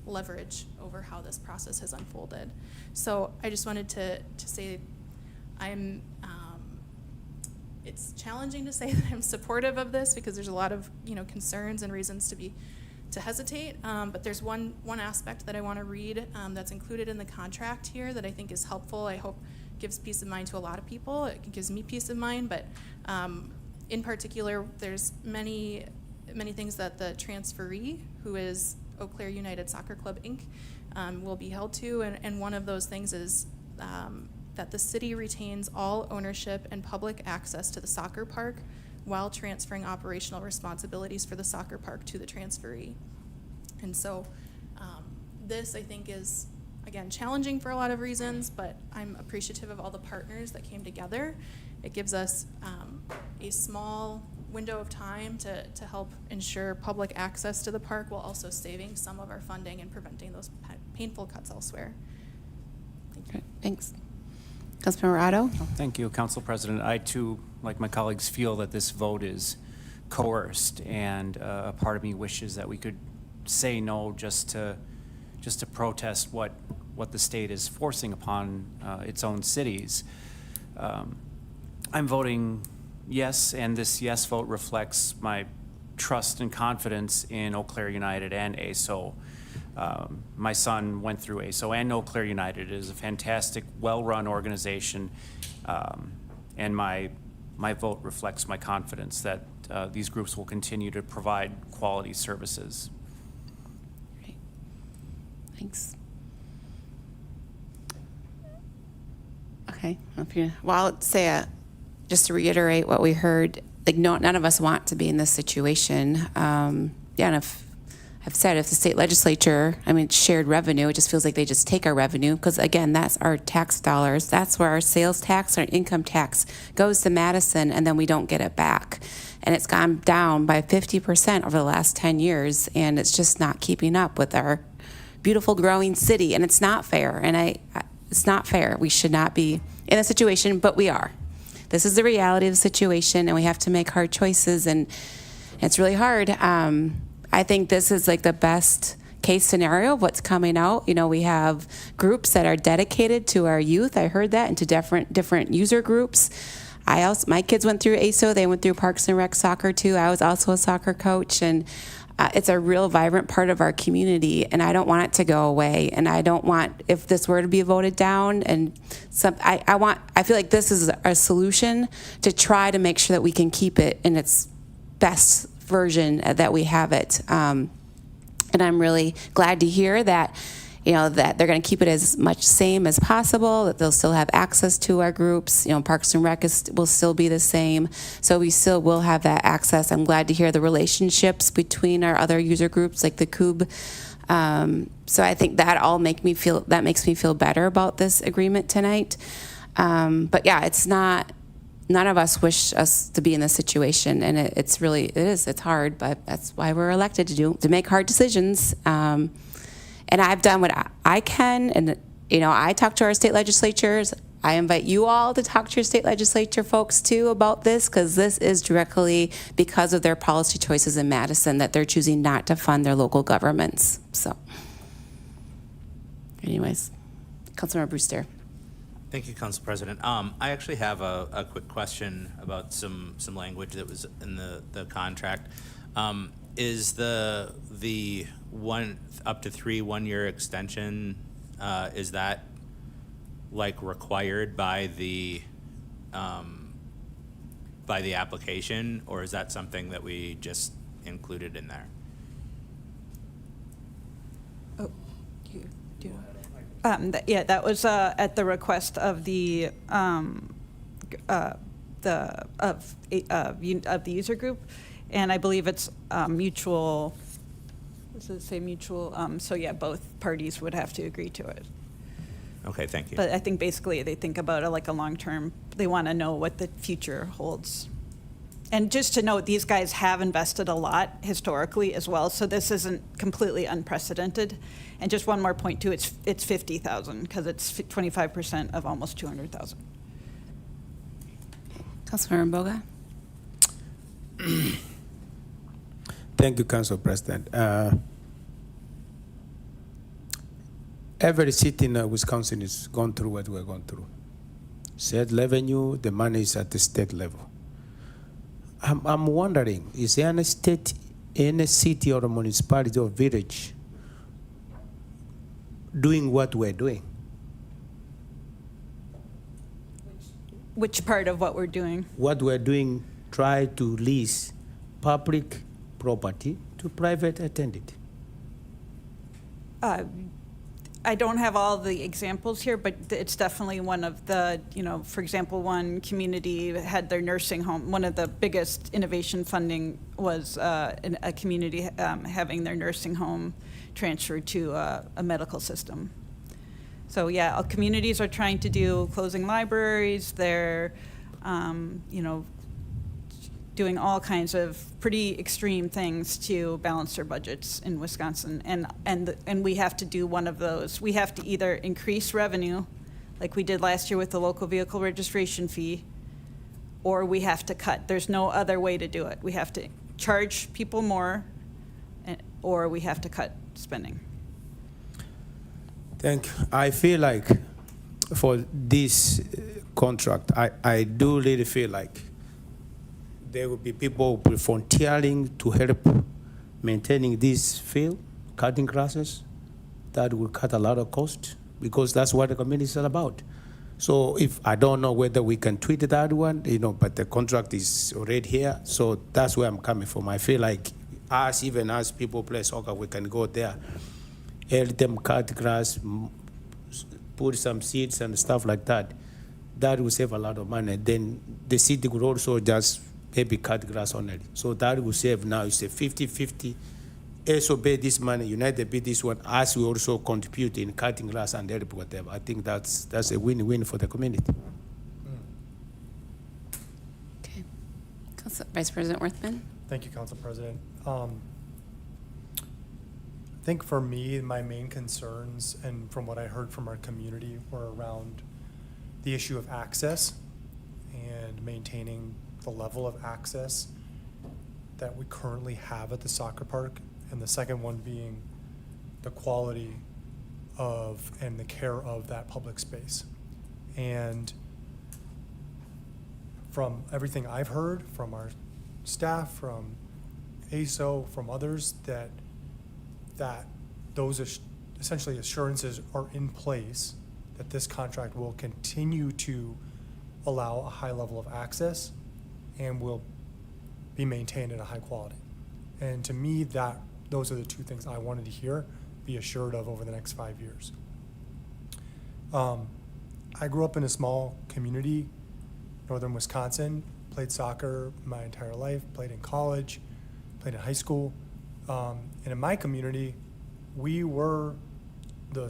leverage over how this process has unfolded. So I just wanted to say it's challenging to say that I'm supportive of this because there's a lot of concerns and reasons to hesitate. But there's one aspect that I want to read that's included in the contract here that I think is helpful. I hope gives peace of mind to a lot of people. It gives me peace of mind, but in particular, there's many things that the transferee, who is Eau Claire United Soccer Club, Inc., will be held to, and one of those things is that the city retains all ownership and public access to the soccer park while transferring operational responsibilities for the soccer park to the transferee. And so this, I think, is, again, challenging for a lot of reasons, but I'm appreciative of all the partners that came together. It gives us a small window of time to help ensure public access to the park while also saving some of our funding and preventing those painful cuts elsewhere. Thank you. Thanks. Councilmember Otto? Thank you, Council President. I too, like my colleagues, feel that this vote is coerced, and a part of me wishes that we could say no just to protest what the state is forcing upon its own cities. I'm voting yes, and this yes vote reflects my trust and confidence in Eau Claire United and ASO. My son went through ASO and Eau Claire United. It is a fantastic, well-run organization. And my vote reflects my confidence that these groups will continue to provide quality services. Great. Thanks. Okay. Well, I'll say just to reiterate what we heard, like none of us want to be in this situation. And if I've said, if the state legislature, shared revenue, it just feels like they just take our revenue, because again, that's our tax dollars. That's where our sales tax, our income tax goes to Madison, and then we don't get it back. And it's gone down by 50% over the last 10 years, and it's just not keeping up with our beautiful growing city, and it's not fair. And it's not fair. We should not be in a situation, but we are. This is the reality of the situation, and we have to make hard choices, and it's really hard. I think this is like the best case scenario of what's coming out. We have groups that are dedicated to our youth. I heard that, into different user groups. My kids went through ASO. They went through Parks and Rec soccer too. I was also a soccer coach, and it's a real vibrant part of our community, and I don't want it to go away. And I don't want, if this were to be voted down, and I feel like this is a solution to try to make sure that we can keep it in its best version that we have it. And I'm really glad to hear that, that they're going to keep it as much same as possible, that they'll still have access to our groups. Parks and Rec will still be the same. So we still will have that access. I'm glad to hear the relationships between our other user groups, like the CUB. So I think that all makes me feel better about this agreement tonight. But yeah, it's not, none of us wish us to be in this situation, and it's hard, but that's why we're elected to make hard decisions. And I've done what I can, and I talk to our state legislatures. I invite you all to talk to your state legislature folks too about this, because this is directly because of their policy choices in Madison that they're choosing not to fund their local governments. So, anyways, Councilmember Brewster. Thank you, Council President. I actually have a quick question about some language that was in the contract. Is the one up to 3 1-year extension, is that like required by the application, or is that something that we just included in there? Oh, do you know? That was at the request of the user group, and I believe it's mutual. Does it say mutual? So yeah, both parties would have to agree to it. Okay, thank you. But I think basically they think about it like a long-term. They want to know what the future holds. And just to note, these guys have invested a lot historically as well, so this isn't completely unprecedented. And just one more point too, it's 50,000 because it's 25% of almost 200,000. Councilmember Boga. Thank you, Council President. Every city in Wisconsin is going through what we're going through. State revenue, the money is at the state level. I'm wondering, is there any state, any city or municipality or village doing what we're doing? Which part of what we're doing? What we're doing, try to lease public property to private attendant. I don't have all the examples here, but it's definitely one of the, for example, one community had their nursing home. One of the biggest innovation funding was a community having their nursing home transferred to a medical system. So yeah, communities are trying to do closing libraries. They're, doing all kinds of pretty extreme things to balance their budgets in Wisconsin, and we have to do one of those. We have to either increase revenue, like we did last year with the local vehicle registration fee, or we have to cut. There's no other way to do it. We have to charge people more, or we have to cut spending. Thank you. I feel like for this contract, I do really feel like there will be people volunteering to help maintaining this field, cutting grasses. That will cut a lot of cost, because that's what the community is all about. So if I don't know whether we can tweet that one, but the contract is already here. So that's where I'm coming from. I feel like even as people play soccer, we can go there, help them cut grass, put some seeds and stuff like that. That will save a lot of money. Then the city could also just maybe cut grass only. So that will save now. It's a 50-50. Also pay this money, United pay this one, as we also contribute in cutting grass and help whatever. I think that's a win-win for the community. Okay. Vice President Worthman? Thank you, Council President. I think for me, my main concerns, and from what I heard from our community, were around the issue of access and maintaining the level of access that we currently have at the soccer park, and the second one being the quality of and the care of that public space. And from everything I've heard from our staff, from ASO, from others, that those essentially assurances are in place that this contract will continue to allow a high level of access and will be maintained at a high quality. And to me, those are the two things I wanted to hear, be assured of over the next 5 years. I grew up in a small community, northern Wisconsin, played soccer my entire life, played in college, played in high school. And in my community, the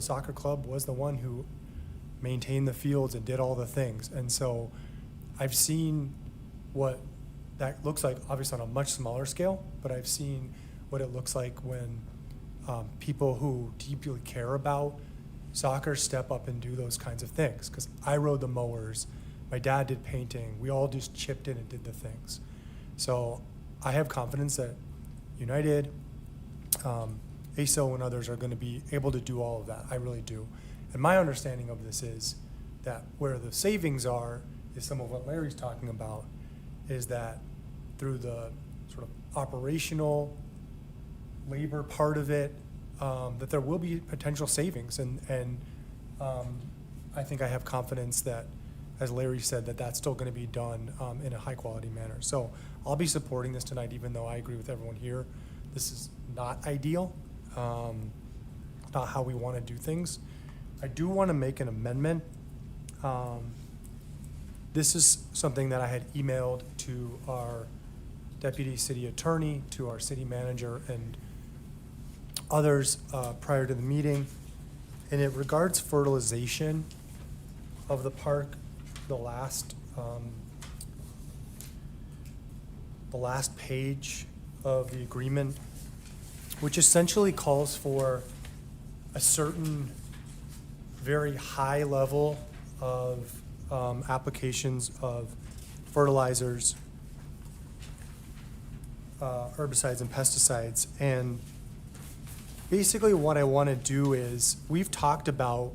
soccer club was the one who maintained the fields and did all the things. And so I've seen what that looks like, obviously on a much smaller scale, but I've seen what it looks like when people who deeply care about soccer step up and do those kinds of things. Because I rode the mowers, my dad did painting, we all just chipped in and did the things. So I have confidence that United, ASO, and others are going to be able to do all of that. I really do. And my understanding of this is that where the savings are is some of what Larry's talking about, is that through the sort of operational labor part of it, that there will be potential savings. And I think I have confidence that, as Larry said, that that's still going to be done in a high quality manner. So I'll be supporting this tonight, even though I agree with everyone here. This is not ideal, not how we want to do things. I do want to make an amendment. This is something that I had emailed to our deputy city attorney, to our city manager, and others prior to the meeting. And it regards fertilization of the park. The last page of the agreement, which essentially calls for a certain very high level of applications of fertilizers, herbicides and pesticides. And basically what I want to do is, we've talked about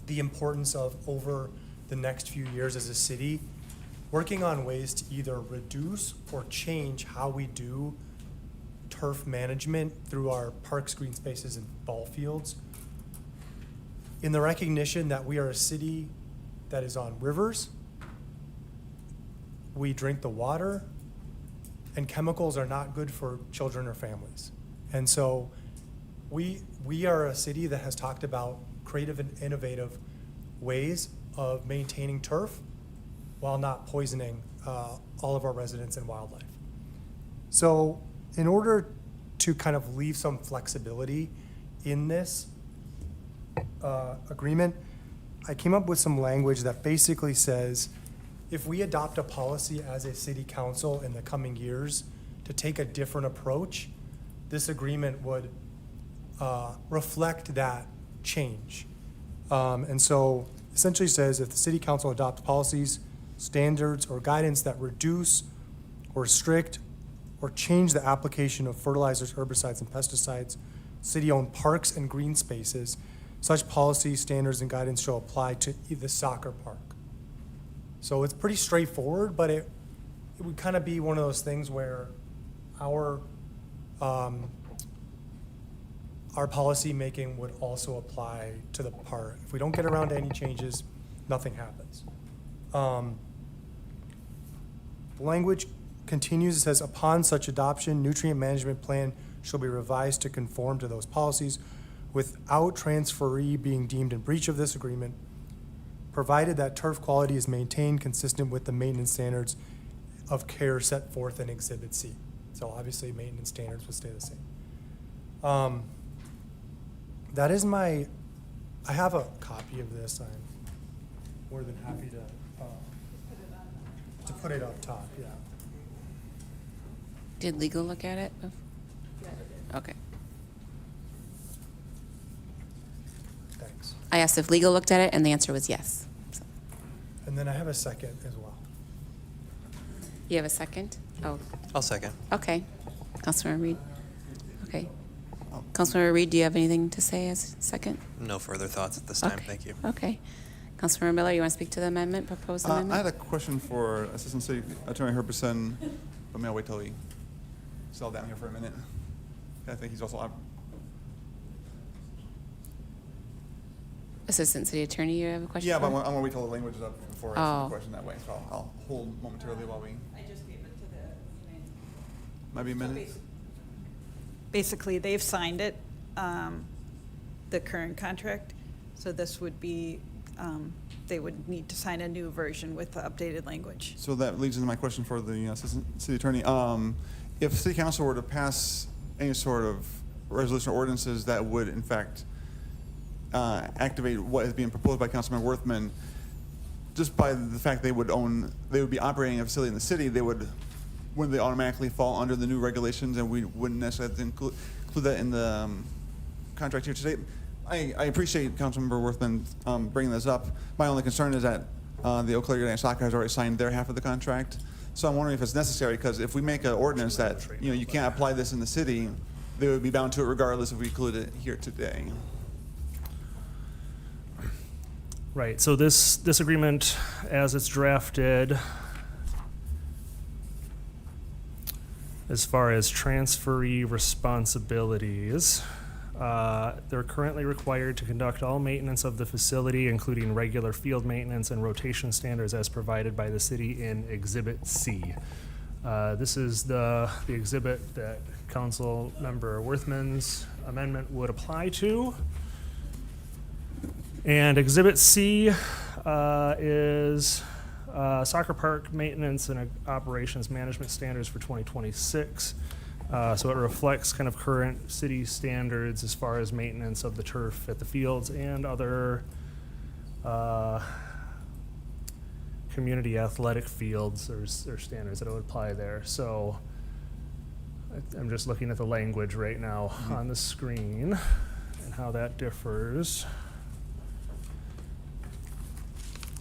the importance of, over the next few years as a city, working on ways to either reduce or change how we do turf management through our parks, green spaces, and ball fields, in the recognition that we are a city that is on rivers, we drink the water, and chemicals are not good for children or families. And so we are a city that has talked about creative and innovative ways of maintaining turf while not poisoning all of our residents and wildlife. So in order to kind of leave some flexibility in this agreement, I came up with some language that basically says, if we adopt a policy as a city council in the coming years to take a different approach, this agreement would reflect that change. And so essentially says, if the city council adopts policies, standards, or guidance that reduce or restrict or change the application of fertilizers, herbicides, and pesticides, city-owned parks and green spaces, such policies, standards, and guidance shall apply to the soccer park. So it's pretty straightforward, but it would kind of be one of those things where our policy making would also apply to the park. If we don't get around to any changes, nothing happens. The language continues, it says, upon such adoption, nutrient management plan shall be revised to conform to those policies without transferee being deemed in breach of this agreement, provided that turf quality is maintained consistent with the maintenance standards of care set forth in Exhibit C. So obviously, maintenance standards will stay the same. That is I have a copy of this. I'm more than happy to put it up top, yeah. Did legal look at it? Okay. Thanks. I asked if legal looked at it, and the answer was yes. So. And then I have a second as well. You have a second? Oh, I'll second. okay. Councilmember Reed? Okay. Councilmember Reed, do you have anything to say as a second? No further thoughts at this time. Okay. Thank you. Okay. Councilmember Miller, you want to speak to the amendment, proposed amendment? I had a question for Assistant City Attorney Herberson, but maybe I'll wait till he settle down here for a minute. I think he's also. Assistant City Attorney, you have a question? Yeah, but I'm for? gonna wait till the language is up before I ask Oh. the question that way. So I'll hold momentarily while we. I just gave it to the. Might be a minute. Basically, they've signed it, the current contract, so this would be, they would need to sign a new version with the updated language. So that leads into my question for the Assistant City Attorney. If City Council were to pass any sort of resolution or ordinances that would, in fact, activate what is being proposed by Councilman Worthman, just by the fact they would be operating a facility in the city, wouldn't they automatically fall under the new regulations, and we wouldn't necessarily have to include that in the contract here today? I appreciate Councilmember Worthman bringing this up. My only concern is that the Eau Claire United Soccer has already signed their half of the contract. So I'm wondering if it's necessary, because if we make an ordinance that you can't apply this in the city, they would be bound to it regardless if we include it here today. Right, so this agreement, as it's drafted, as far as transferee responsibilities, they're currently required to conduct all maintenance of the facility, including regular field maintenance and rotation standards as provided by the city in Exhibit C. This is the exhibit that Council Member Worthman's amendment would apply to. And Exhibit C is soccer park maintenance and operations management standards for 2026. So it reflects kind of current city standards as far as maintenance of the turf at the fields and other community athletic fields. There's standards that would apply there. So I'm just looking at the language right now on the screen and how that differs.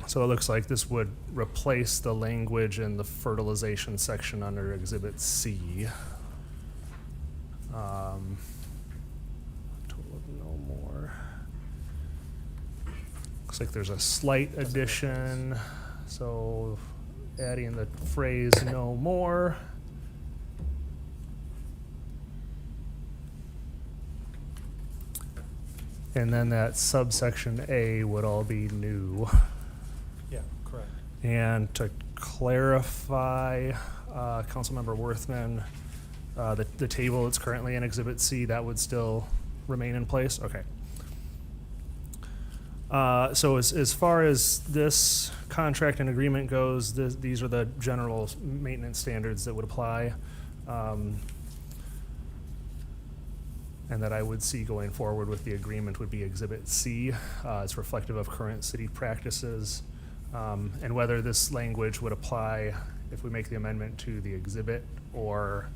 So it looks like this would replace the language in the fertilization section under Exhibit C. Total of no more. Looks like there's a slight addition, so adding the phrase no more. And then that subsection A would all be new. Yeah, correct. And to clarify, Councilmember Worthman, the table that's currently in Exhibit C, that would still remain in place? Okay. So as far as this contract and agreement goes, these are the general maintenance standards that would apply. And that I would see going forward with the agreement would be Exhibit C. It's reflective of current city practices. And whether this language would apply if we make the amendment to the exhibit, or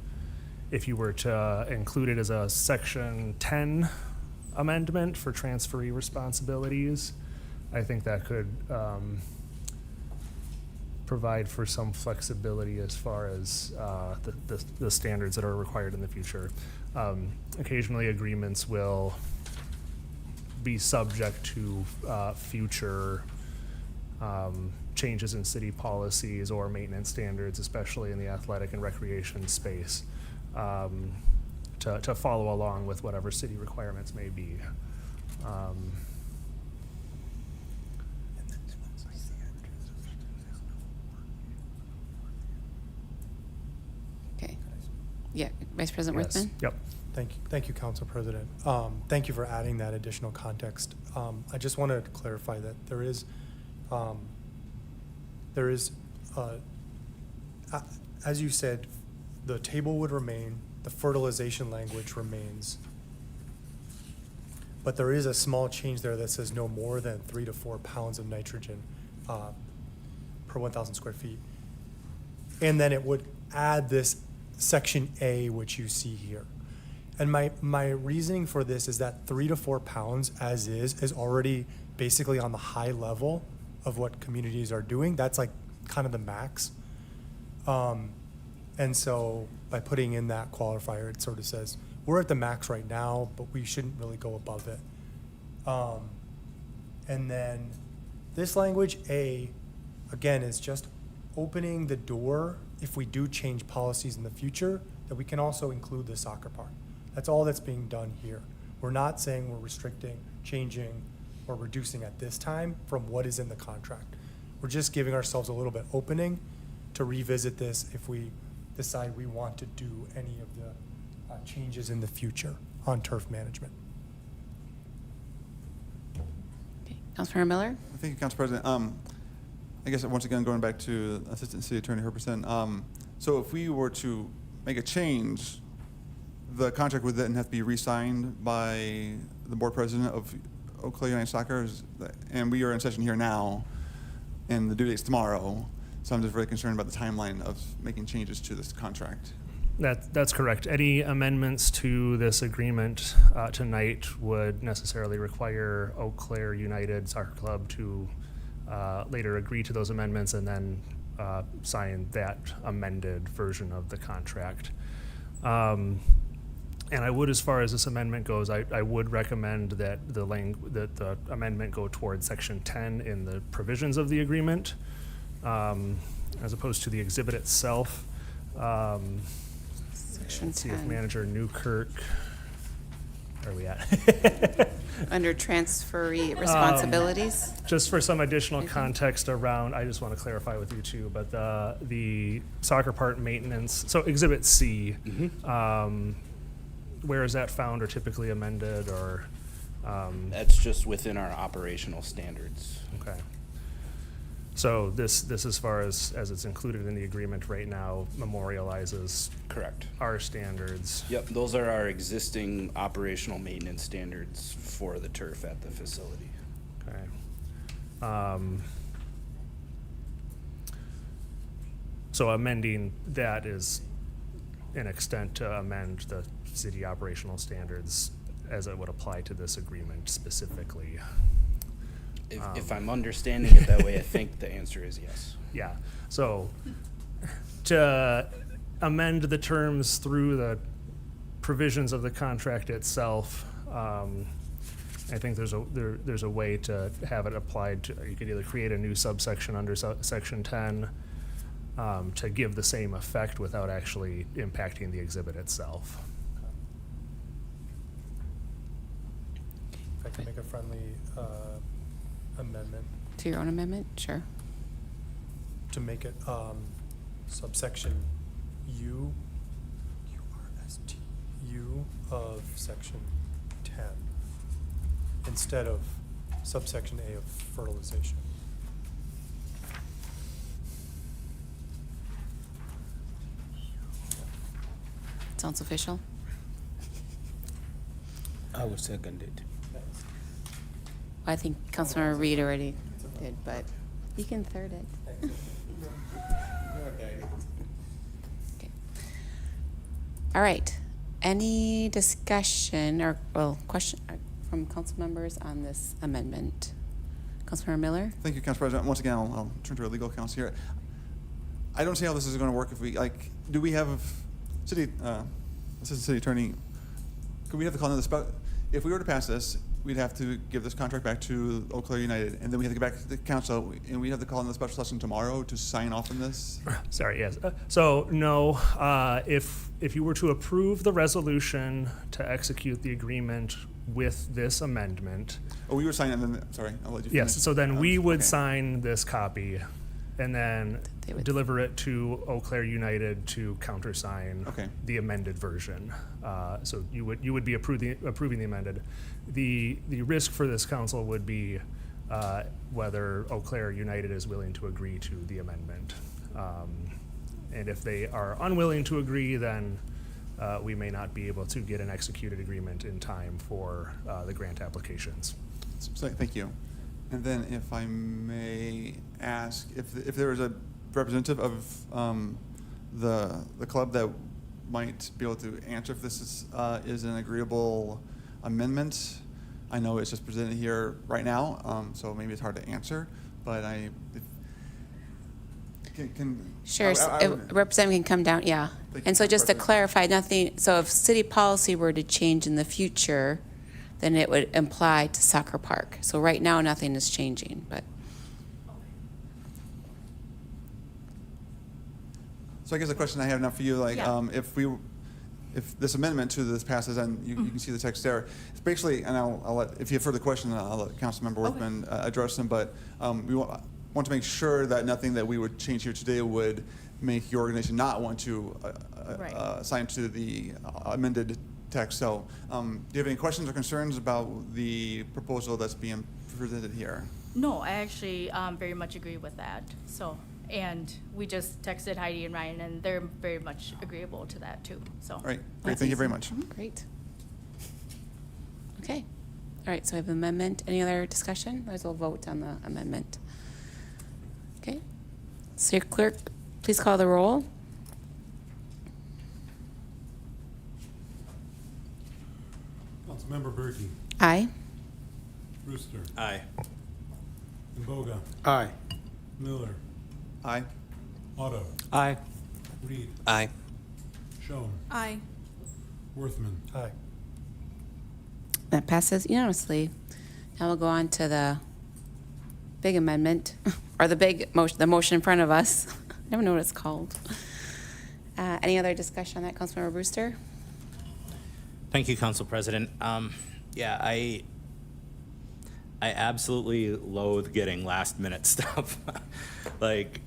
if you were to include it as a Section 10 amendment for transferee responsibilities, I think that could provide for some flexibility as far as the standards that are required in the future. Occasionally, agreements will be subject to future changes in city policies or maintenance standards, especially in the athletic and recreation space, to follow along with whatever city requirements may be. Yeah, Vice President Yes. Worthman? Yep. Thank you, Council President. Thank you for adding that additional context. I just wanted to clarify that there is, as you said, the table would remain, the fertilization language remains, but there is a small change there that says no more than 3 to 4 pounds of nitrogen per 1,000 square feet. And then it would add this section A, which you see here. And my reasoning for this is that 3 to 4 pounds as is already basically on the high level of what communities are doing. That's like kind of the max. And so by putting in that qualifier, it sort of says, we're at the max right now, but we shouldn't really go above it. And then this language A, again, is just opening the door if we do change policies in the future, that we can also include the soccer park. That's all that's being done here. We're not saying we're restricting, changing, or reducing at this time from what is in the contract. We're just giving ourselves a little bit opening to revisit this if we decide we want to do any of the changes in the future on turf management. Okay. Councilmember Miller? Thank you, Council President. I guess once again, going back to Assistant City Attorney Herberson, so if we were to make a change, the contract would then have to be re-signed by the board president of Eau Claire United Soccer, and we are in session here now, and the due date's tomorrow. So I'm just really concerned about the timeline of making changes to this contract. That's correct. Any amendments to this agreement tonight would necessarily require Eau Claire United Soccer Club to later agree to those amendments and then sign that amended version of the contract. And I would, as far as this amendment goes, I would recommend that the amendment go towards Section 10 in the provisions of the agreement, as opposed to the exhibit itself. Section let's see 10. if Manager Newkirk, where are we at? Under transferee responsibilities? Just for some additional context around, I just want to clarify with you too, but the soccer park maintenance, so Exhibit C, where is that found or typically amended, or? That's just within our operational standards. Okay. So this as far as it's included in the agreement right now, memorializes. Correct. Our standards. Yep, those are our existing operational maintenance standards for the turf at the facility. Okay. So amending that is an extent to amend the city operational standards as it would apply to this agreement specifically. If I'm understanding it that way, I think the answer is yes. Yeah. So to amend the terms through the provisions of the contract itself, I think there's a way to have it applied to. You could either create a new subsection under Section 10 to give the same effect without actually impacting the exhibit itself. If I can make a friendly amendment To your own amendment? Sure. to make it subsection U, U-R-S-T, U of section 10, instead of subsection A of fertilization. Sounds official? I will second it. I think Councilmember Reed already did, but you can third it. Okay. All right. Any discussion or, well, question from council members on this amendment? Councilmember Miller? Thank you, Council President. Once again, I'll turn to our legal counsel here. I don't see how this is going to work if we, do we have Assistant City Attorney, could we have to call another if we were to pass this, we'd have to give this contract back to Eau Claire United, and then we have to get back to the council, and we'd have to call another special session tomorrow to sign off on this? Sorry, yes. So no, if you were to approve the resolution to execute the agreement with this amendment. Oh, we would sign it, and then, sorry, I'll let you Yes, finish. so then we would okay. sign this copy, and then They would- deliver it to Eau Claire United to countersign Okay. the amended version. So you would be approving the amended. The risk for this council would be whether Eau Claire United is willing to agree to the amendment. And if they are unwilling to agree, then we may not be able to get an executed agreement in time for the grant applications. So, thank you. And then if I may ask, if there is a representative of the club that might be able to answer if this is an agreeable amendment. I know it's just presented here right now, so maybe it's hard to answer, but Sure, I would- representative can come down, yeah. Thank And you, so just to President. clarify, nothing, so if city policy were to change in the future, then it would apply to Soccer Park. So right now, nothing is changing, but. So I guess the question I have now for you, like, Yeah. if this amendment to this passes, and you can see the text there, it's basically, and I'll let, if you have further questions, I'll let Councilmember Worthman address them, but we want to make sure that nothing that we would change here today would make your organization not want to sign to the amended text. So do you have any questions or concerns about the proposal that's being presented here? No, I actually very much agree with that. So, and we just texted Heidi and Ryan, and they're very much agreeable to that too. So. All right, great, thank you very much. Great. Okay. All right, so we have an amendment. Any other discussion? Might as well vote on the amendment. Okay. So your clerk, please call the roll. Councilmember Berkey. Aye. Brewster. Aye. Imboga. Aye. Miller. Aye. Otto. Aye. Reed. Aye. Schoen. Aye. Worthman. Aye. That passes unanimously. Now we'll go on to the big amendment, or the big motion, the motion in front of us. I never know what it's called. Any other discussion on that, Councilmember Brewster? Thank you, Council President. Yeah, I absolutely loathe getting last minute stuff. Like,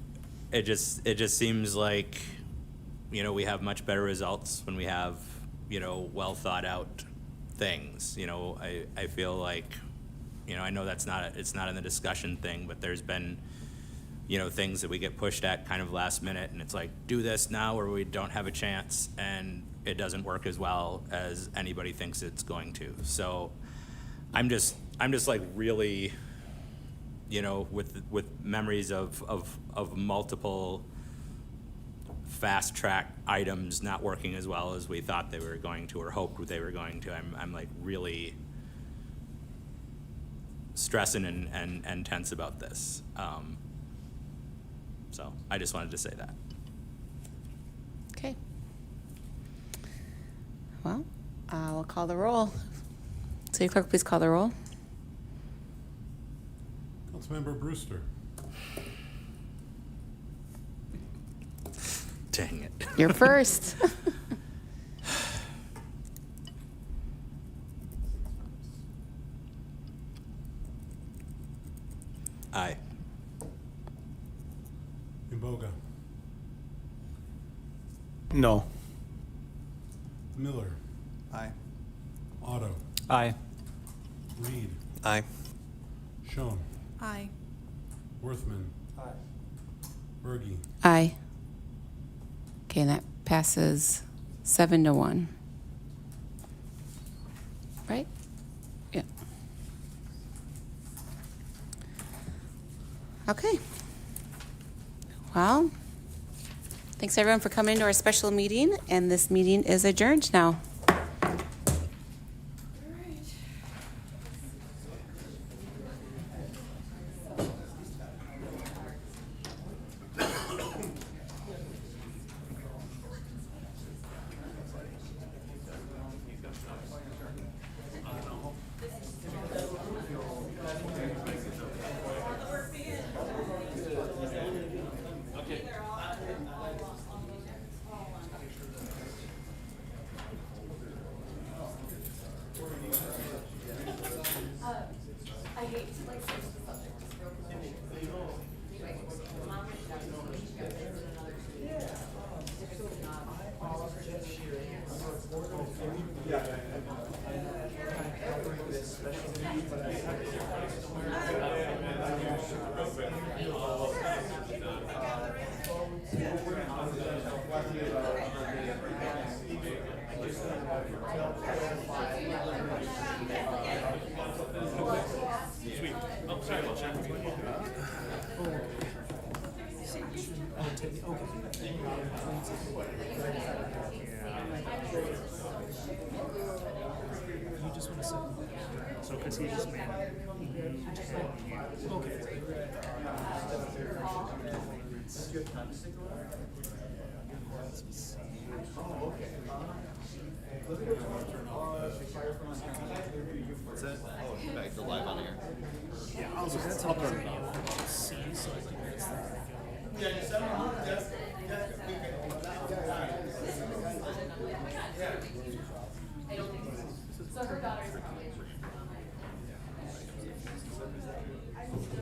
it just seems like, we have much better results when we have, well thought out things. I feel like, I know it's not in the discussion thing, but there's been, things that we get pushed at kind of last minute, and it's like, do this now or we don't have a chance, and it doesn't work as well as anybody thinks it's going to. So I'm just like really, with memories of multiple fast track items not working as well as we thought they were going to or hoped they were going to. I'm like really stressing and tense about this. So I just wanted to say that. Okay. Well, we'll call the roll. City Clerk, please call the roll. Councilmember Brewster. Dang it. You're first. Aye. Imboga. No. Miller. Aye. Otto. Aye. Reed. Aye. Schoen. Aye. Worthman. Aye. Berkey. Aye. Okay, and that passes 7-1. Right? Yeah. Okay. Well, thanks everyone for coming to our special meeting, and this meeting is adjourned now. I hate to like switch the subject just real quick. You just want to say, so because he just made. What's that? Oh, back to live on air. Yeah, I'll turn it off. See, so I think that's So her daughter's